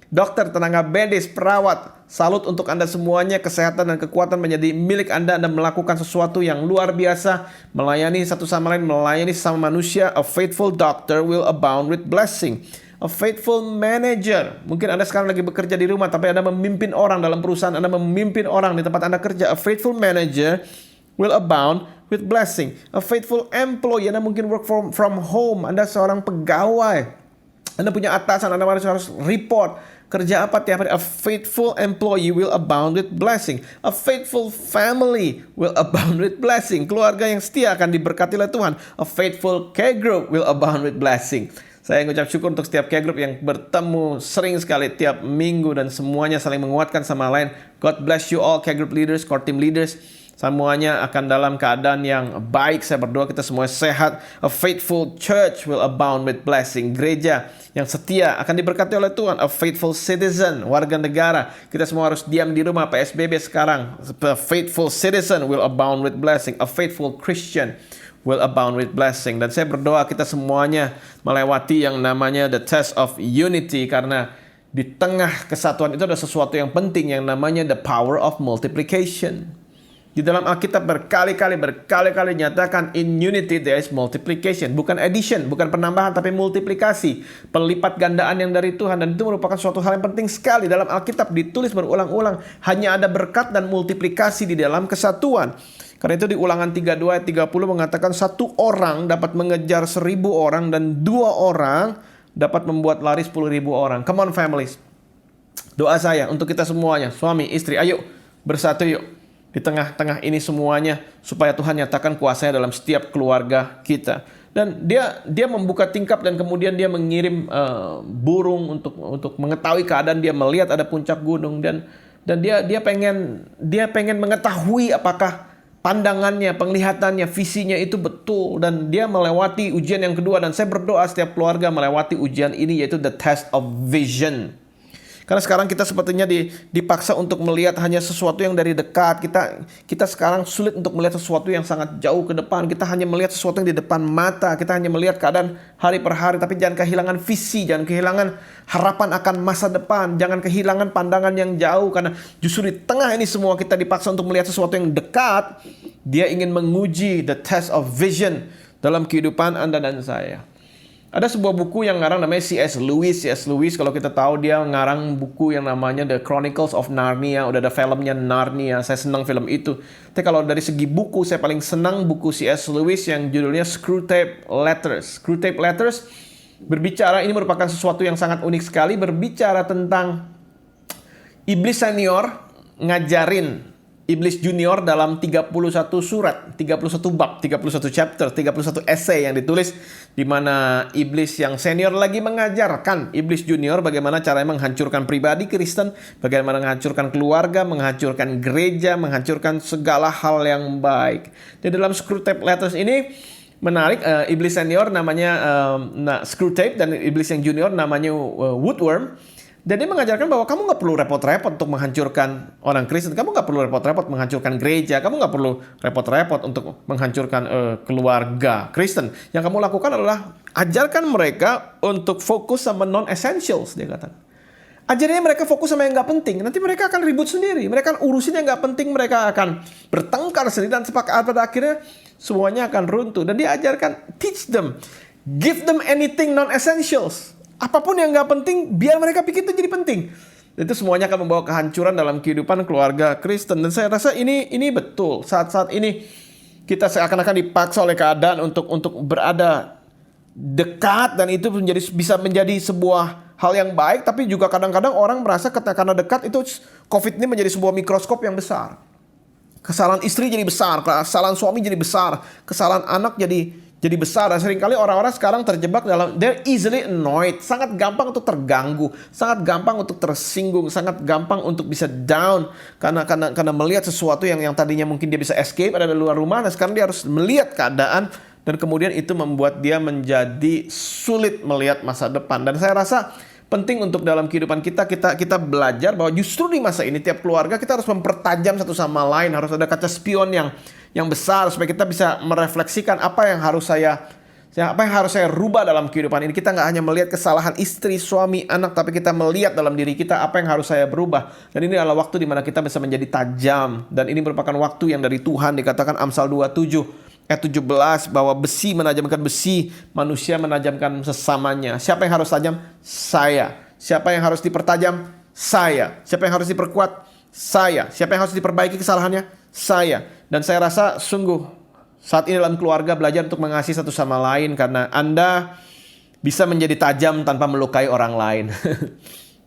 dokter, tenaga medis, perawat. Salut untuk Anda semuanya, kesehatan dan kekuatan menjadi milik Anda. Anda melakukan sesuatu yang luar biasa, melayani satu sama lain, melayani sesama manusia. A faithful doctor will abound with blessing. A faithful manager, mungkin Anda sekarang lagi bekerja di rumah, tapi Anda memimpin orang dalam perusahaan, Anda memimpin orang di tempat Anda kerja. A faithful manager will abound with blessing. A faithful employee, Anda mungkin work from home, Anda seorang pegawai, Anda punya atasan, Anda harus report. Kerja apa tiap hari? A faithful employee will abound with blessing. A faithful family will abound with blessing. Keluarga yang setia akan diberkati oleh Tuhan. A faithful care group will abound with blessing. Saya mengucap syukur untuk setiap care group yang bertemu sering sekali tiap minggu dan semuanya saling menguatkan sama lain. God bless you all care group leaders, core team leaders. Semuanya akan dalam keadaan yang baik. Saya berdoa kita semua sehat. A faithful church will abound with blessing. Gereja yang setia akan diberkati oleh Tuhan. A faithful citizen, warga negara. Kita semua harus diam di rumah, PSBB sekarang. A faithful citizen will abound with blessing. A faithful Christian will abound with blessing. Dan saya berdoa kita semuanya melewati yang namanya the test of unity. Karena di tengah kesatuan itu ada sesuatu yang penting yang namanya the power of multiplication. Di dalam Alkitab berkali-kali nyatakan in unity there is multiplication. Bukan addition, bukan penambahan, tapi multiplikasi. Pelipat gandaan yang dari Tuhan. Dan itu merupakan suatu hal yang penting sekali. Dalam Alkitab ditulis berulang-ulang. Hanya ada berkat dan multiplikasi di dalam kesatuan. Karena itu di Ulangan 32 ayat 30 mengatakan 1 orang dapat mengejar 1.000 orang. Dan 2 orang dapat membuat lari 10.000 orang. Come on families. Doa saya untuk kita semuanya. Suami, istri, ayo bersatu yuk. Di tengah-tengah ini semuanya supaya Tuhan nyatakan kuasanya dalam setiap keluarga kita. Dan dia membuka tingkap dan kemudian dia mengirim burung untuk mengetahui keadaan. Dia melihat ada puncak gunung dan dia pengen mengetahui apakah pandangannya, penglihatannya, visinya itu betul. Dan dia melewati ujian yang kedua. Dan saya berdoa setiap keluarga melewati ujian ini, yaitu the test of vision. Karena sekarang kita sepertinya dipaksa untuk melihat hanya sesuatu yang dari dekat. Kita sekarang sulit untuk melihat sesuatu yang sangat jauh ke depan. Kita hanya melihat sesuatu yang di depan mata. Kita hanya melihat keadaan hari per hari. Tapi jangan kehilangan visi, jangan kehilangan harapan akan masa depan. Jangan kehilangan pandangan yang jauh. Karena justru di tengah ini semua kita dipaksa untuk melihat sesuatu yang dekat. Dia ingin menguji the test of vision dalam kehidupan Anda dan saya. Ada sebuah buku yang ngarang namanya C.S. Lewis. C.S. Lewis kalau kita tahu dia ngarang buku yang namanya The Chronicles of Narnia. Udah ada filmnya Narnia. Saya senang film itu. Tapi kalau dari segi buku, saya paling senang buku C.S. Lewis yang judulnya Screwtape Letters. Screwtape Letters berbicara, ini merupakan sesuatu yang sangat unik sekali. Berbicara tentang iblis senior ngajarin iblis junior dalam 31 surat, 31 bab, 31 chapter, 31 essay yang ditulis di mana iblis yang senior lagi mengajarkan iblis junior bagaimana caranya menghancurkan pribadi Kristen, bagaimana menghancurkan keluarga, menghancurkan gereja, menghancurkan segala hal yang baik. Di dalam Screwtape Letters ini menarik, iblis senior namanya Screwtape dan iblis yang junior namanya Woodworm. Dan dia mengajarkan bahwa kamu nggak perlu repot-repot untuk menghancurkan orang Kristen. Kamu nggak perlu repot-repot menghancurkan gereja. Kamu nggak perlu repot-repot untuk menghancurkan keluarga Kristen. Yang kamu lakukan adalah ajarkan mereka untuk fokus sama non-essentials, dia kata. Ajarnya mereka fokus sama yang nggak penting. Nanti mereka akan ribut sendiri. Mereka akan urusin yang nggak penting. Mereka akan bertengkar sendiri. Dan pada akhirnya semuanya akan runtuh. Dan dia ajarkan, teach them. Give them anything non-essentials. Apapun yang nggak penting, biar mereka pikir itu jadi penting. Itu semuanya akan membawa kehancuran dalam kehidupan keluarga Kristen. Dan saya rasa ini betul. Saat-saat ini kita seakan-akan dipaksa oleh keadaan untuk berada dekat. Dan itu bisa menjadi sebuah hal yang baik. Tapi juga kadang-kadang orang merasa karena dekat itu COVID ini menjadi sebuah mikroskop yang besar. Kesalahan istri jadi besar, kesalahan suami jadi besar, kesalahan anak jadi besar. Dan seringkali orang-orang sekarang terjebak dalam they're easily annoyed, sangat gampang untuk terganggu, sangat gampang untuk tersinggung, sangat gampang untuk bisa down karena melihat sesuatu yang tadinya mungkin dia bisa escape ada di luar rumah, dan sekarang dia harus melihat keadaan dan kemudian itu membuat dia menjadi sulit melihat masa depan. Dan saya rasa penting untuk dalam kehidupan kita belajar bahwa justru di masa ini tiap keluarga kita harus mempertajam satu sama lain, harus ada kaca spion yang besar supaya kita bisa merefleksikan apa yang harus saya rubah dalam kehidupan ini. Kita nggak hanya melihat kesalahan istri, suami, anak, tapi kita melihat dalam diri kita apa yang harus saya berubah. Dan ini adalah waktu di mana kita bisa menjadi tajam, dan ini merupakan waktu yang dari Tuhan. Dikatakan Amsal 27 ayat 17 bahwa besi menajamkan besi, manusia menajamkan sesamanya. Siapa yang harus tajam? Saya. Siapa yang harus dipertajam? Saya. Siapa yang harus diperkuat? Saya. Siapa yang harus diperbaiki kesalahannya? Saya. Dan saya rasa sungguh saat ini dalam keluarga belajar untuk mengasihi satu sama lain, karena Anda bisa menjadi tajam tanpa melukai orang lain.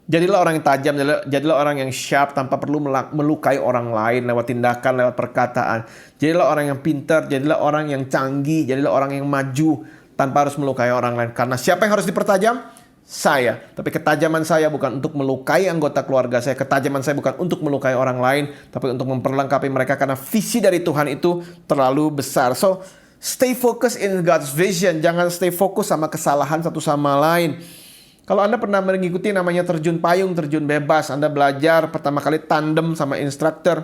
Jadilah orang yang tajam, jadilah orang yang sharp tanpa perlu melukai orang lain lewat tindakan, lewat perkataan. Jadilah orang yang pintar, jadilah orang yang canggih, jadilah orang yang maju tanpa harus melukai orang lain. Karena siapa yang harus dipertajam? Saya. Tapi ketajaman saya bukan untuk melukai anggota keluarga saya. Ketajaman saya bukan untuk melukai orang lain, tapi untuk memperlengkapi mereka, karena visi dari Tuhan itu terlalu besar. So, stay focused in God's vision. Jangan stay fokus sama kesalahan satu sama lain. Kalau Anda pernah mengikuti namanya terjun payung, terjun bebas, Anda belajar pertama kali tandem sama instruktur,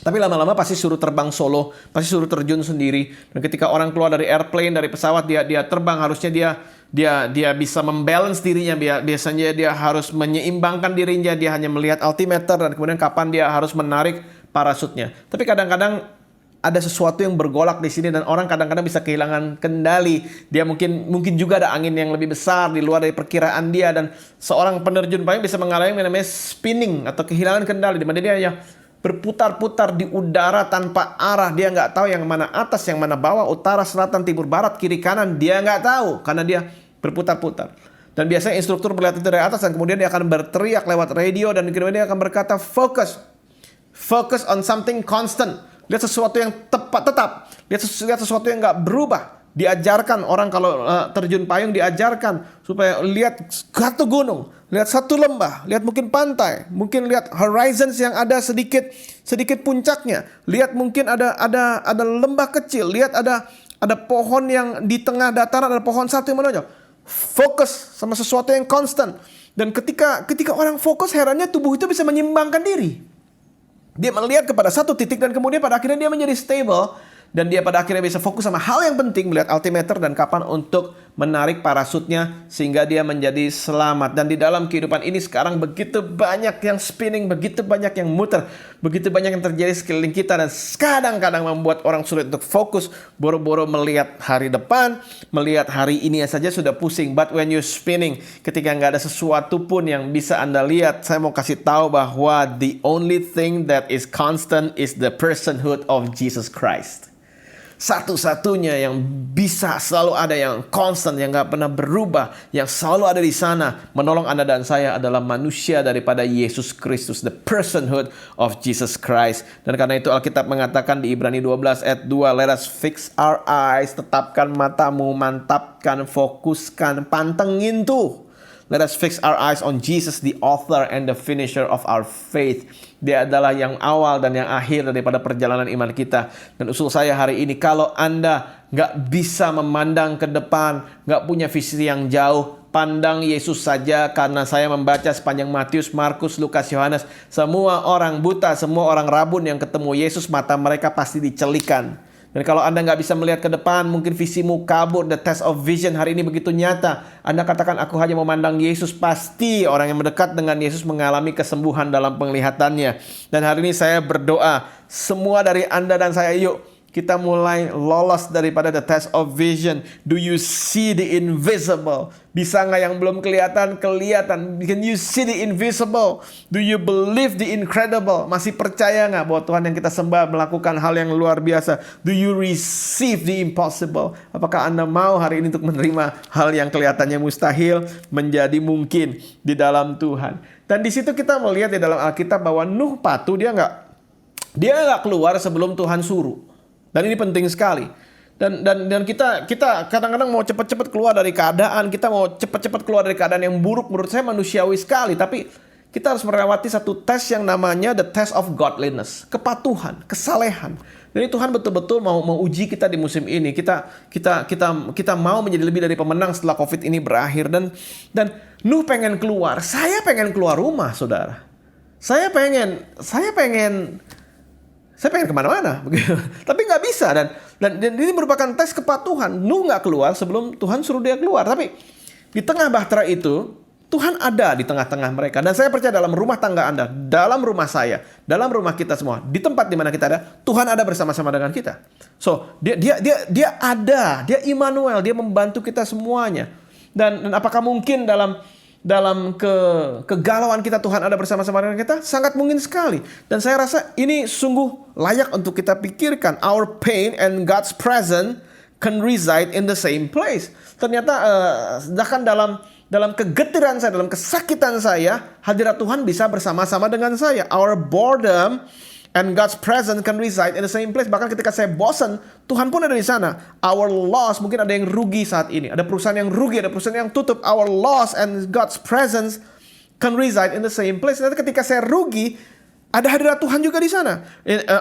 tapi lama-lama pasti suruh terbang solo, pasti suruh terjun sendiri. Dan ketika orang keluar dari airplane, dari pesawat, dia terbang, harusnya dia bisa membalance dirinya. Biasanya dia harus menyeimbangkan dirinya, dia hanya melihat altimeter dan kemudian kapan dia harus menarik parasutnya. Tapi kadang-kadang ada sesuatu yang bergolak di sini, dan orang kadang-kadang bisa kehilangan kendali. Dia mungkin juga ada angin yang lebih besar di luar dari perkiraan dia, dan seorang penerjun payung bisa mengalami yang namanya spinning atau kehilangan kendali, di mana dia ya berputar-putar di udara tanpa arah. Dia nggak tahu yang mana atas, yang mana bawah, utara, selatan, timur, barat, kiri, kanan. Dia nggak tahu karena dia berputar-putar. Dan biasanya instruktur melihat itu dari atas, dan kemudian dia akan berteriak lewat radio, dan kemudian dia akan berkata, focus on something constant. Lihat sesuatu yang tetap. Lihat sesuatu yang nggak berubah. Diajarkan orang kalau terjun payung, diajarkan supaya lihat satu gunung, lihat satu lembah, lihat mungkin pantai, mungkin lihat horizons yang ada sedikit puncaknya, lihat mungkin ada lembah kecil, lihat ada pohon yang di tengah dataran, ada pohon satu yang menonjol. Fokus sama sesuatu yang konstan. Dan ketika orang fokus, herannya tubuh itu bisa menyimbangkan diri. Dia melihat kepada satu titik, dan kemudian pada akhirnya dia menjadi stable, dan dia pada akhirnya bisa fokus sama hal yang penting, melihat altimeter dan kapan untuk menarik parasutnya sehingga dia menjadi selamat. Dan di dalam kehidupan ini sekarang begitu banyak yang spinning, begitu banyak yang muter, begitu banyak yang terjadi sekeliling kita, dan kadang-kadang membuat orang sulit untuk fokus, boro-boro melihat hari depan, melihat hari ini saja sudah pusing. But when you're spinning, ketika nggak ada sesuatu pun yang bisa Anda lihat, saya mau kasih tahu bahwa the only thing that is constant is the personhood of Jesus Christ. Satu-satunya yang bisa selalu ada, yang constant, yang gak pernah berubah, yang selalu ada di sana menolong Anda dan saya adalah manusia daripada Yesus Kristus, the personhood of Jesus Christ. Dan karena itu Alkitab mengatakan di Ibrani 12 ayat 2, let us fix our eyes, tetapkan matamu, mantapkan, fokuskan, pantengin tuh. Let us fix our eyes on Jesus, the author and the finisher of our faith. Dia adalah yang awal dan yang akhir daripada perjalanan iman kita. Dan usul saya hari ini, kalau Anda gak bisa memandang ke depan, gak punya visi yang jauh, pandang Yesus saja. Karena saya membaca sepanjang Matius, Markus, Lukas, Yohanes, semua orang buta, semua orang rabun yang ketemu Yesus, mata mereka pasti dicelikan. Dan kalau Anda nggak bisa melihat ke depan, mungkin visimu kabur, the test of vision hari ini begitu nyata. Anda katakan, aku hanya memandang Yesus. Pasti orang yang mendekat dengan Yesus mengalami kesembuhan dalam penglihatannya. Dan hari ini saya berdoa, semua dari Anda dan saya, yuk kita mulai lolos daripada the test of vision. Do you see the invisible? Bisa nggak yang belum kelihatan? Can you see the invisible? Do you believe the incredible? Masih percaya nggak bahwa Tuhan yang kita sembah melakukan hal yang luar biasa? Do you receive the impossible? Apakah Anda mau hari ini untuk menerima hal yang kelihatannya mustahil menjadi mungkin di dalam Tuhan? Dan di situ kita melihat di dalam Alkitab bahwa Nuh patuh, dia nggak keluar sebelum Tuhan suruh. Dan ini penting sekali. Dan kita kadang-kadang mau cepat-cepat keluar dari keadaan, kita mau cepat-cepat keluar dari keadaan yang buruk, menurut saya manusiawi sekali. Tapi kita harus melewati satu tes yang namanya the test of godliness, kepatuhan, kesalehan. Jadi Tuhan betul-betul mau uji kita di musim ini. Kita mau menjadi lebih dari pemenang setelah COVID ini berakhir. Dan Nuh pengen keluar. Saya pengen keluar rumah, saudara. Saya pengen kemana-mana, tapi nggak bisa. Dan ini merupakan tes kepatuhan. Nuh nggak keluar sebelum Tuhan suruh dia keluar. Tapi di tengah bahtera itu, Tuhan ada di tengah-tengah mereka. Dan saya percaya dalam rumah tangga Anda, dalam rumah saya, dalam rumah kita semua, di tempat di mana kita ada, Tuhan ada bersama-sama dengan kita. So, dia ada, dia Immanuel, dia membantu kita semuanya. Dan apakah mungkin dalam kegalauan kita Tuhan ada bersama-sama dengan kita? Sangat mungkin sekali. Dan saya rasa ini sungguh layak untuk kita pikirkan. Our pain and God's presence can reside in the same place. Ternyata bahkan dalam kegetiran saya, dalam kesakitan saya, hadirat Tuhan bisa bersama-sama dengan saya. Our boredom and God's presence can reside in the same place. Bahkan ketika saya bosan, Tuhan pun ada di sana. Our loss, mungkin ada yang rugi saat ini. Ada perusahaan yang rugi, ada perusahaan yang tutup. Our loss and God's presence can reside in the same place. Nanti ketika saya rugi, ada hadirat Tuhan juga di sana.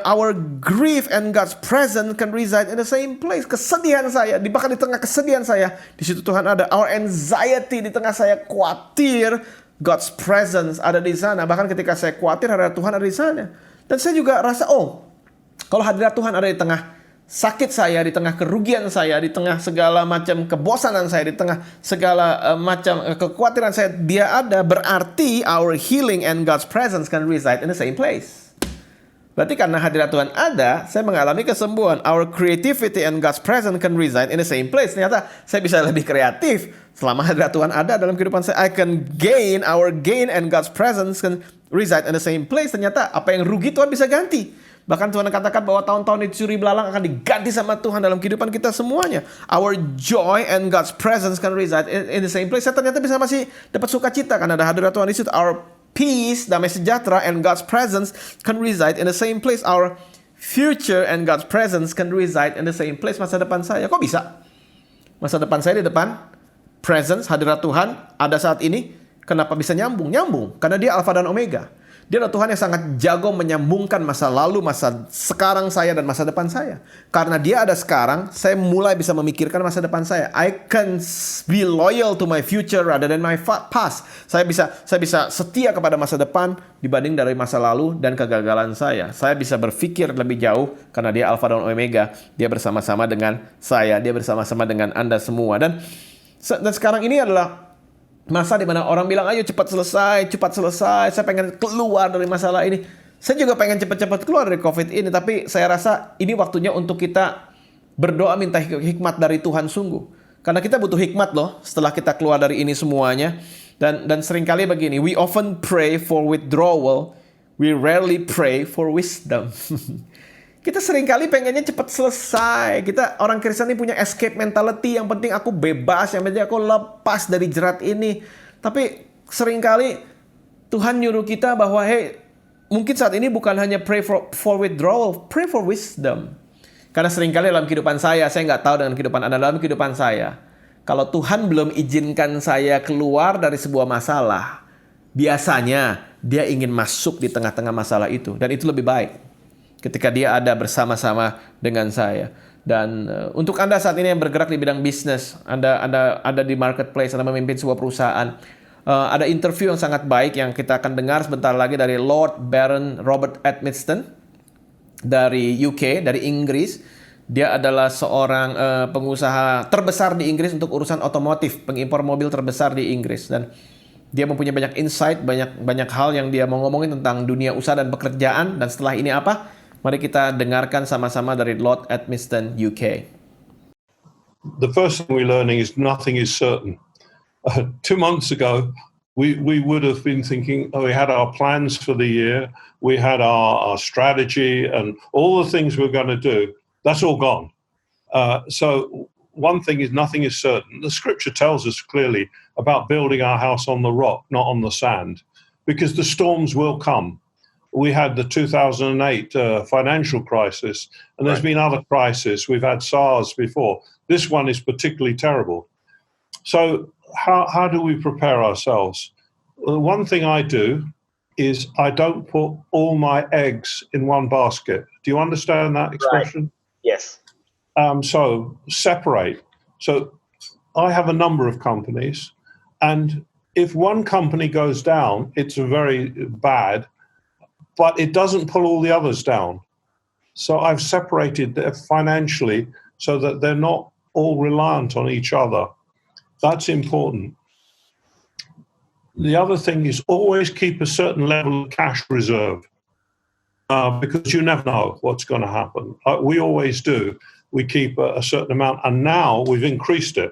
Our grief and God's presence can reside in the same place. Kesedihan saya, bahkan di tengah kesedihan saya, di situ Tuhan ada. Our anxiety, di tengah saya khawatir, God's presence ada di sana. Bahkan ketika saya khawatir, hadirat Tuhan ada di sana. Dan saya juga rasa, kalau hadirat Tuhan ada di tengah sakit saya, di tengah kerugian saya, di tengah segala macam kebosanan saya, di tengah segala macam kekhawatiran saya, dia ada, berarti our healing and God's presence can reside in the same place. Berarti karena hadirat Tuhan ada, saya mengalami kesembuhan. Our creativity and God's presence can reside in the same place. Ternyata saya bisa lebih kreatif selama hadirat Tuhan ada dalam kehidupan saya. I can gain, our gain and God's presence can reside in the same place. Ternyata apa yang rugi Tuhan bisa ganti. Bahkan Tuhan katakan bahwa tahun-tahun dicuri belalang akan diganti sama Tuhan dalam kehidupan kita semuanya. Our joy and God's presence can reside in the same place. Saya ternyata bisa masih dapat sukacita karena ada hadirat Tuhan di situ. Our peace, damai sejahtera, and God's presence can reside in the same place. Our future and God's presence can reside in the same place. Masa depan saya, kok bisa? Masa depan saya di depan presence, hadirat Tuhan ada saat ini. Kenapa bisa nyambung? Nyambung, karena dia Alfa dan Omega. Dia adalah Tuhan yang sangat jago menyambungkan masa lalu, masa sekarang saya, dan masa depan saya. Karena dia ada sekarang, saya mulai bisa memikirkan masa depan saya. I can be loyal to my future rather than my past. Saya bisa setia kepada masa depan dibanding dari masa lalu dan kegagalan saya. Saya bisa berpikir lebih jauh karena dia Alfa dan Omega. Dia bersama-sama dengan saya, dia bersama-sama dengan Anda semua. Dan sekarang ini adalah masa di mana orang bilang, ayo cepat selesai, saya pengen keluar dari masalah ini. Saya juga pengen cepat-cepat keluar dari COVID ini, tapi saya rasa ini waktunya untuk kita berdoa minta hikmat dari Tuhan sungguh. Karena kita butuh hikmat loh setelah kita keluar dari ini semuanya. Dan seringkali begini, we often pray for withdrawal, we rarely pray for wisdom. Kita seringkali pengennya cepat selesai. Kita orang Kristen ini punya escape mentality. Yang penting aku bebas, yang penting aku lepas dari jerat ini. Tapi seringkali Tuhan nyuruh kita bahwa mungkin saat ini bukan hanya pray for withdrawal, pray for wisdom. Karena seringkali dalam kehidupan saya nggak tahu dengan kehidupan Anda, dalam kehidupan saya, kalau Tuhan belum izinkan saya keluar dari sebuah masalah, biasanya dia ingin masuk di tengah-tengah masalah itu. Dan itu lebih baik ketika dia ada bersama-sama dengan saya. Dan untuk Anda saat ini yang bergerak di bidang bisnis, Anda ada di marketplace, Anda memimpin sebuah perusahaan, ada interview yang sangat baik yang kita akan dengar sebentar lagi dari Lord Baron Robert Edmiston dari UK, dari Inggris. Dia adalah seorang pengusaha terbesar di Inggris untuk urusan otomotif, pengimpor mobil terbesar di Inggris. Dan dia mempunyai banyak insight, banyak hal yang dia mau ngomongin tentang dunia usaha dan pekerjaan. Dan setelah ini apa? Mari kita dengarkan sama-sama dari Lord Edmiston, UK. The first thing we're learning is nothing is certain. 2 months ago, we would have been thinking, we had our plans for the year, we had our strategy and all the things we're going to do. That's all gone. So one thing is nothing is certain. The scripture tells us clearly about building our house on the rock, not on the sand, because the storms will come. We had the 2008 financial crisis, and there's been other crises. We've had SARS before. This one is particularly terrible. So how do we prepare ourselves? Well, one thing I do is I don't put all my eggs in one basket. Do you understand that expression? Yes. So separate. So I have a number of companies, and if one company goes down, it's very bad, but it doesn't pull all the others down. So I've separated them financially so that they're not all reliant on each other. That's important. The other thing is always keep a certain level of cash reserve because you never know what's going to happen. We always do. We keep a certain amount, and now we've increased it.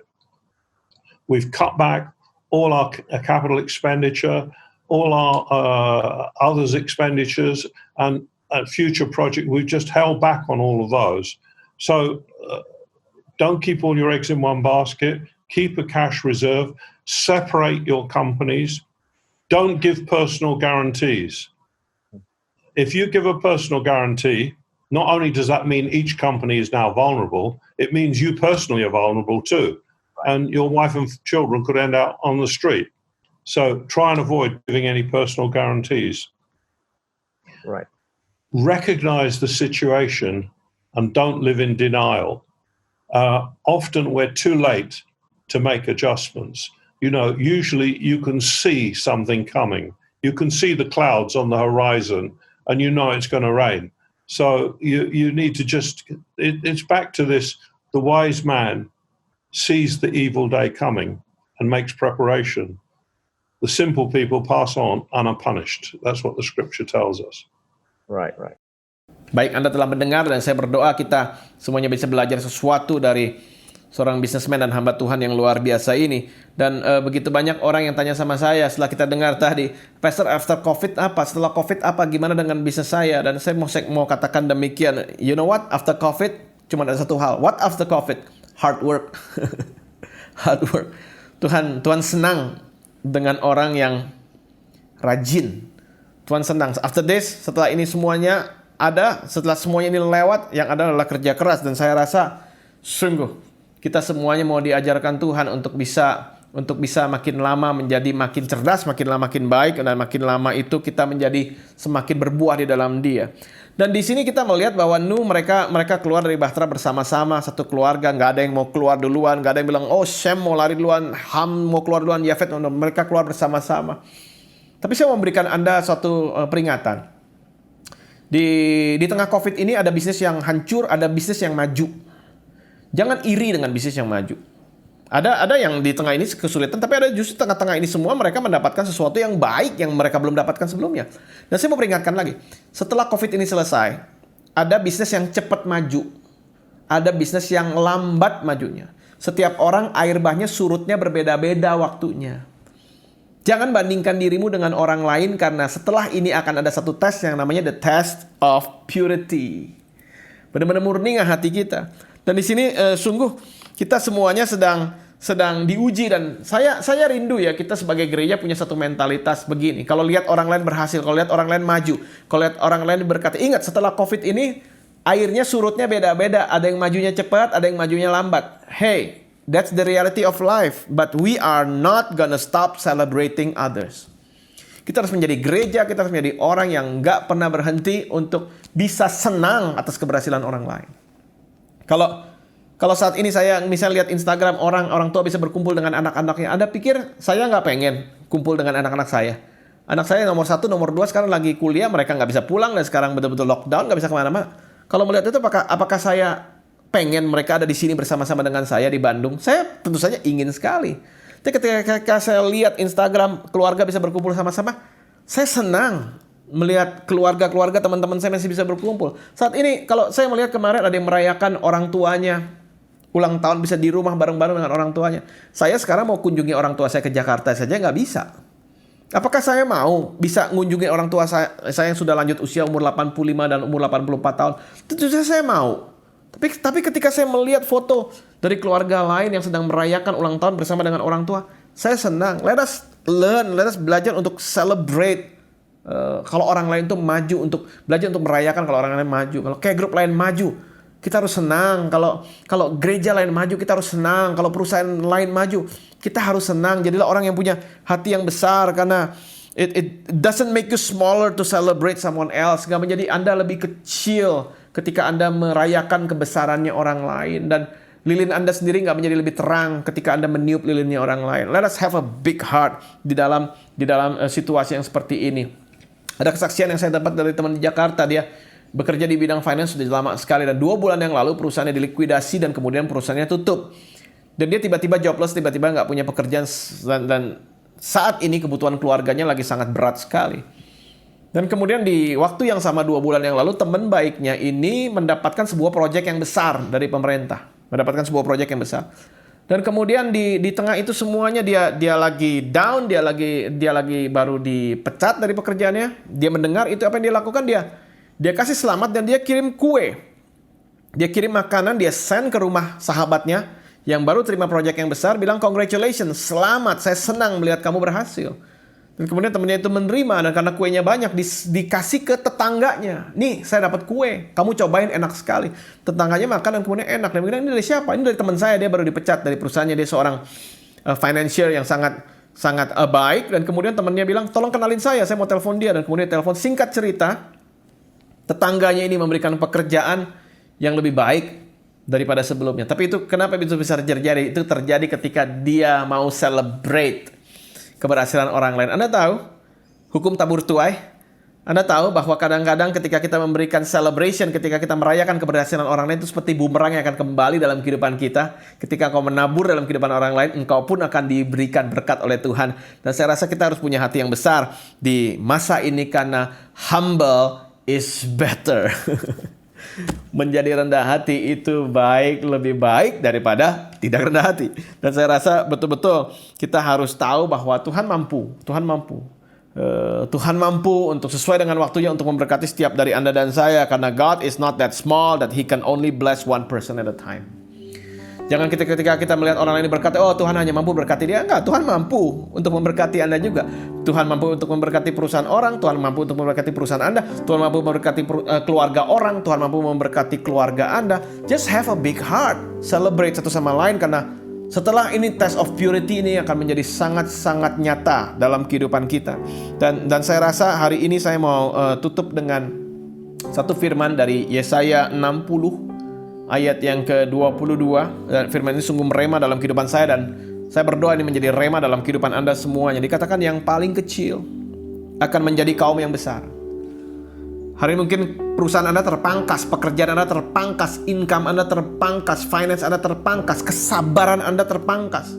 We've cut back all our capital expenditure, all our others expenditures, and future project. We've just held back on all of those. So don't keep all your eggs in one basket. Keep a cash reserve. Separate your companies. Don't give personal guarantees. If you give a personal guarantee, not only does that mean each company is now vulnerable, it means you personally are vulnerable too. And your wife and children could end up on the street. So try and avoid giving any personal guarantees. Right. Recognize the situation and don't live in denial. Often we're too late to make adjustments. You know, usually you can see something coming. You can see the clouds on the horizon and you know it's going to rain. So you need to just, it's back to this, the wise man sees the evil day coming and makes preparation. The simple people pass on unpunished. That's what the scripture tells us. Right. Baik, Anda telah mendengar dan saya berdoa kita semuanya bisa belajar sesuatu dari seorang bisnismen dan hamba Tuhan yang luar biasa ini. Dan begitu banyak orang yang tanya sama saya setelah kita dengar tadi, Pastor, after COVID apa? Setelah COVID apa? Gimana dengan bisnis saya? Dan saya mau katakan demikian. You know what? After COVID cuma ada satu hal. What after COVID? Hard work. Hard work. Tuhan senang dengan orang yang rajin. Tuhan senang. After this, setelah ini semuanya ada, setelah semuanya ini lewat, yang ada adalah kerja keras. Dan saya rasa sungguh kita semuanya mau diajarkan Tuhan untuk bisa makin lama menjadi makin cerdas, makin lama makin baik, dan makin lama itu kita menjadi semakin berbuah di dalam Dia. Dan di sini kita melihat bahwa mereka keluar dari Bahtera bersama-sama, satu keluarga, nggak ada yang mau keluar duluan, nggak ada yang bilang, oh Shem mau lari duluan, Ham mau keluar duluan, Yafet, mereka keluar bersama-sama. Tapi saya mau memberikan Anda suatu peringatan. Di tengah COVID ini ada bisnis yang hancur, ada bisnis yang maju. Jangan iri dengan bisnis yang maju. Ada yang di tengah ini kesulitan, tapi ada justru tengah-tengah ini semua mereka mendapatkan sesuatu yang baik yang mereka belum dapatkan sebelumnya. Dan saya mau peringatkan lagi, setelah COVID ini selesai, ada bisnis yang cepat maju, ada bisnis yang lambat majunya. Setiap orang air bahnya surutnya berbeda-beda waktunya. Jangan bandingkan dirimu dengan orang lain karena setelah ini akan ada satu tes yang namanya the test of purity. Benar-benar murni nggak hati kita? Dan di sini sungguh kita semuanya sedang diuji, dan saya rindu ya kita sebagai gereja punya satu mentalitas begini. Kalau lihat orang lain berhasil, kalau lihat orang lain maju, kalau lihat orang lain berkata, ingat setelah COVID ini airnya surutnya beda-beda, ada yang majunya cepat, ada yang majunya lambat. Hey, that's the reality of life, but we are not gonna stop celebrating others. Kita harus menjadi gereja, kita harus menjadi orang yang nggak pernah berhenti untuk bisa senang atas keberhasilan orang lain. Kalau saat ini saya misalnya lihat Instagram orang tua bisa berkumpul dengan anak-anaknya, Anda pikir saya nggak pengen kumpul dengan anak-anak saya? Anak saya nomor 1, nomor 2 sekarang lagi kuliah, mereka nggak bisa pulang dan sekarang betul-betul lockdown, nggak bisa kemana-mana. Kalau melihat itu apakah saya pengen mereka ada di sini bersama-sama dengan saya di Bandung? Saya tentu saja ingin sekali. Tapi ketika saya lihat Instagram keluarga bisa berkumpul sama-sama, saya senang melihat keluarga-keluarga teman-teman saya masih bisa berkumpul. Saat ini kalau saya melihat kemarin ada yang merayakan orang tuanya ulang tahun bisa di rumah bareng-bareng dengan orang tuanya. Saya sekarang mau kunjungi orang tua saya ke Jakarta saja nggak bisa. Apakah saya mau bisa mengunjungi orang tua saya yang sudah lanjut usia umur 85 dan umur 84 tahun? Tentu saja saya mau. Tapi ketika saya melihat foto dari keluarga lain yang sedang merayakan ulang tahun bersama dengan orang tua, saya senang. Let us belajar untuk celebrate. Kalau orang lain tuh maju, untuk belajar untuk merayakan kalau orang lain maju. Kalau kayak grup lain maju, kita harus senang. Kalau gereja lain maju, kita harus senang. Kalau perusahaan lain maju, kita harus senang. Jadilah orang yang punya hati yang besar, karena It doesn't make you smaller to celebrate someone else. Nggak menjadi Anda lebih kecil ketika Anda merayakan kebesarannya orang lain. Dan lilin Anda sendiri nggak menjadi lebih terang ketika Anda meniup lilinnya orang lain. Let us have a big heart di dalam situasi yang seperti ini. Ada kesaksian yang saya dapat dari teman di Jakarta. Dia bekerja di bidang finance sudah lama sekali. Dan 2 bulan yang lalu perusahaannya dilikuidasi dan kemudian perusahaannya tutup. Dan dia tiba-tiba jobless, tiba-tiba nggak punya pekerjaan. Dan saat ini kebutuhan keluarganya lagi sangat berat sekali. Dan kemudian di waktu yang sama 2 bulan yang lalu, teman baiknya ini mendapatkan sebuah proyek yang besar dari pemerintah. Mendapatkan sebuah proyek yang besar. Dan kemudian di tengah itu semuanya dia lagi down, dia lagi baru dipecat dari pekerjaannya. Dia mendengar itu, apa yang dia lakukan, dia kasih selamat dan dia kirim kue. Dia kirim makanan, dia send ke rumah sahabatnya yang baru terima proyek yang besar, bilang congratulations, selamat, saya senang melihat kamu berhasil. Dan kemudian temannya itu menerima, dan karena kuenya banyak, dikasih ke tetangganya. Nih, saya dapat kue, kamu cobain, enak sekali. Tetangganya makan dan kemudian enak. Dan bilang, ini dari siapa? Ini dari teman saya, dia baru dipecat dari perusahaannya, dia seorang financier yang sangat baik. Dan kemudian temannya bilang, tolong kenalin saya mau telepon dia. Dan kemudian telepon, singkat cerita, tetangganya ini memberikan pekerjaan yang lebih baik daripada sebelumnya. Tapi itu kenapa itu bisa terjadi? Itu terjadi ketika dia mau celebrate keberhasilan orang lain. Anda tahu hukum tabur tuai? Anda tahu bahwa kadang-kadang ketika kita memberikan celebration, ketika kita merayakan keberhasilan orang lain, itu seperti bumerang yang akan kembali dalam kehidupan kita. Ketika engkau menabur dalam kehidupan orang lain, engkau pun akan diberikan berkat oleh Tuhan. Dan saya rasa kita harus punya hati yang besar di masa ini, karena humble is better. Menjadi rendah hati itu lebih baik daripada tidak rendah hati. Dan saya rasa betul-betul kita harus tahu bahwa Tuhan mampu untuk sesuai dengan waktunya untuk memberkati setiap dari Anda dan saya, karena God is not that small that He can only bless one person at a time. Jangan ketika kita melihat orang lain berkata, oh Tuhan hanya mampu berkati dia. Enggak, Tuhan mampu untuk memberkati Anda juga. Tuhan mampu untuk memberkati perusahaan orang, Tuhan mampu untuk memberkati perusahaan Anda, Tuhan mampu memberkati keluarga orang, Tuhan mampu memberkati keluarga Anda. Just have a big heart. Celebrate satu sama lain, karena setelah ini test of purity ini akan menjadi sangat-sangat nyata dalam kehidupan kita. Dan saya rasa hari ini saya mau tutup dengan satu firman dari Yesaya 60 ayat yang ke-22. Dan firman ini sungguh merema dalam kehidupan saya, dan saya berdoa ini menjadi rema dalam kehidupan Anda semuanya. Dikatakan yang paling kecil akan menjadi kaum yang besar. Hari ini mungkin perusahaan Anda terpangkas, pekerjaan Anda terpangkas, income Anda terpangkas, finance Anda terpangkas, kesabaran Anda terpangkas.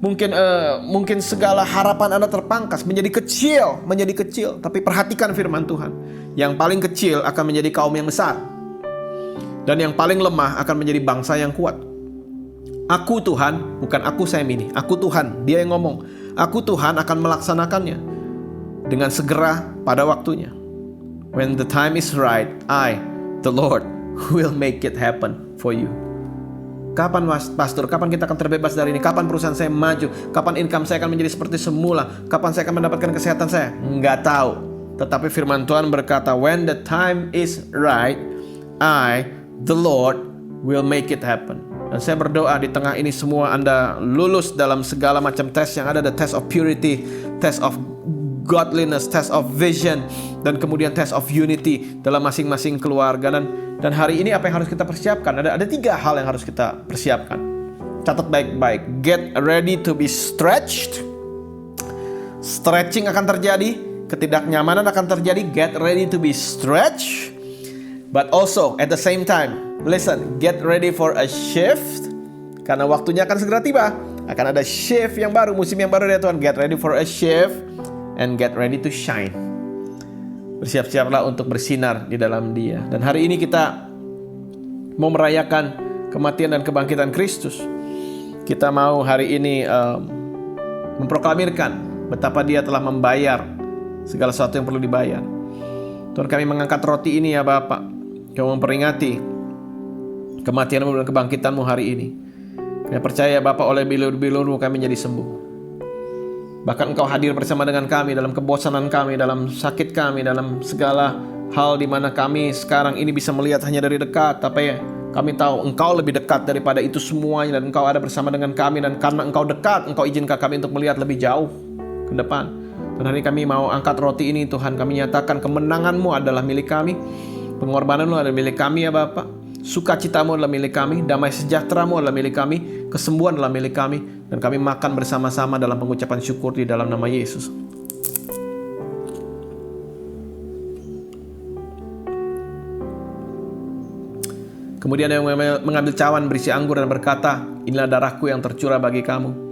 Mungkin segala harapan Anda terpangkas, menjadi kecil. Tapi perhatikan firman Tuhan. Yang paling kecil akan menjadi kaum yang besar. Dan yang paling lemah akan menjadi bangsa yang kuat. Aku Tuhan, bukan aku Sam ini. Aku Tuhan, dia yang ngomong. Aku Tuhan akan melaksanakannya dengan segera pada waktunya. When the time is right, I, the Lord, will make it happen for you. Kapan pastor? Kapan kita akan terbebas dari ini? Kapan perusahaan saya maju? Kapan income saya akan menjadi seperti semula? Kapan saya akan mendapatkan kesehatan saya? Nggak tahu. Tetapi firman Tuhan berkata, when the time is right, I, the Lord, will make it happen. Dan saya berdoa di tengah ini semua Anda lulus dalam segala macam tes yang ada. The test of purity, test of godliness, test of vision, dan kemudian test of unity dalam masing-masing keluarga. Dan hari ini apa yang harus kita persiapkan? Ada 3 hal yang harus kita persiapkan. Catat baik-baik. Get ready to be stretched. Stretching akan terjadi. Ketidaknyamanan akan terjadi. Get ready to be stretched. But also at the same time, listen, get ready for a shift. Karena waktunya akan segera tiba. Akan ada shift yang baru, musim yang baru dari Tuhan. Get ready for a shift and get ready to shine. Bersiap-siaplah untuk bersinar di dalam Dia. Dan hari ini kita mau merayakan kematian dan kebangkitan Kristus. Kita mau hari ini memproklamirkan betapa Dia telah membayar segala sesuatu yang perlu dibayar. Tuhan, kami mengangkat roti ini ya Bapak. Kami memperingati kematian-Mu dan kebangkitan-Mu hari ini. Kami percaya Bapak, oleh bilur-bilur-Mu kami menjadi sembuh. Bahkan Engkau hadir bersama dengan kami dalam kebosanan kami, dalam sakit kami, dalam segala hal di mana kami sekarang ini bisa melihat hanya dari dekat. Tapi kami tahu Engkau lebih dekat daripada itu semuanya, dan Engkau ada bersama dengan kami. Dan karena Engkau dekat, Engkau izinkan kami untuk melihat lebih jauh ke depan. Dan hari ini kami mau angkat roti ini Tuhan, kami nyatakan kemenangan-Mu adalah milik kami, pengorbanan-Mu adalah milik kami ya Bapa, sukacita-Mu adalah milik kami, damai sejahtera-Mu adalah milik kami, kesembuhan adalah milik kami, dan kami makan bersama-sama dalam pengucapan syukur di dalam nama Yesus. Kemudian yang mengambil cawan berisi anggur dan berkata, inilah darahku yang tercurah bagi kamu.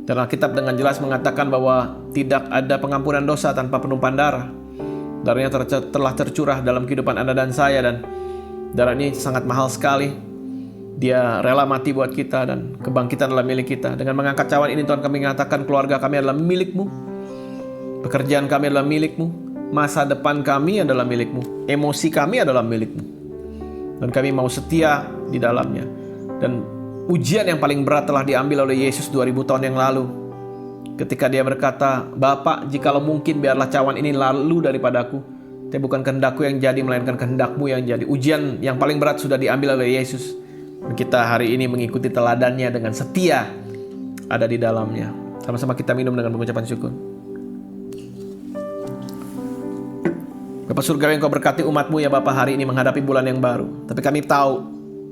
Dan Alkitab dengan jelas mengatakan bahwa tidak ada pengampunan dosa tanpa penumpahan darah. Darahnya telah tercurah dalam kehidupan Anda dan saya, dan darah ini sangat mahal sekali. Dia rela mati buat kita, dan kebangkitan adalah milik kita. Dengan mengangkat cawan ini Tuhan, kami mengatakan keluarga kami adalah milik-Mu, pekerjaan kami adalah milik-Mu, masa depan kami adalah milik-Mu, emosi kami adalah milik-Mu. Dan kami mau setia di dalamnya. Dan ujian yang paling berat telah diambil oleh Yesus 2000 tahun yang lalu. Ketika dia berkata, Bapa, jikalau mungkin biarlah cawan ini lalu daripadaku. Tapi bukan kehendakku yang jadi, melainkan kehendak-Mu yang jadi. Ujian yang paling berat sudah diambil oleh Yesus. Dan kita hari ini mengikuti teladannya dengan setia ada di dalamnya. Sama-sama kita minum dengan pengucapan syukur. Bapa Surgawi, Engkau berkati umat-Mu ya Bapa hari ini menghadapi bulan yang baru. Tapi kami tahu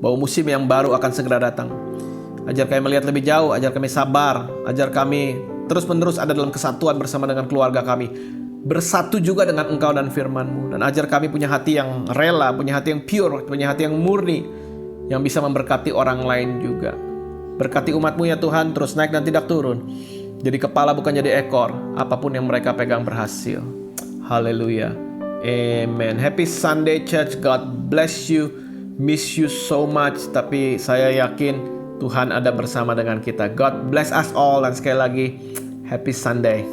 bahwa musim yang baru akan segera datang. Ajar kami melihat lebih jauh, ajar kami sabar, ajar kami terus-menerus ada dalam kesatuan bersama dengan keluarga kami, bersatu juga dengan Engkau dan firman-Mu. Dan ajar kami punya hati yang rela, punya hati yang pure, punya hati yang murni, yang bisa memberkati orang lain juga. Berkati umat-Mu ya Tuhan, terus naik dan tidak turun. Jadi kepala bukan jadi ekor, apapun yang mereka pegang berhasil. Haleluya. Amen. Happy Sunday church. God bless you. Miss you so much. Tapi saya yakin Tuhan ada bersama dengan kita. God bless us all. Dan sekali lagi, Happy Sunday.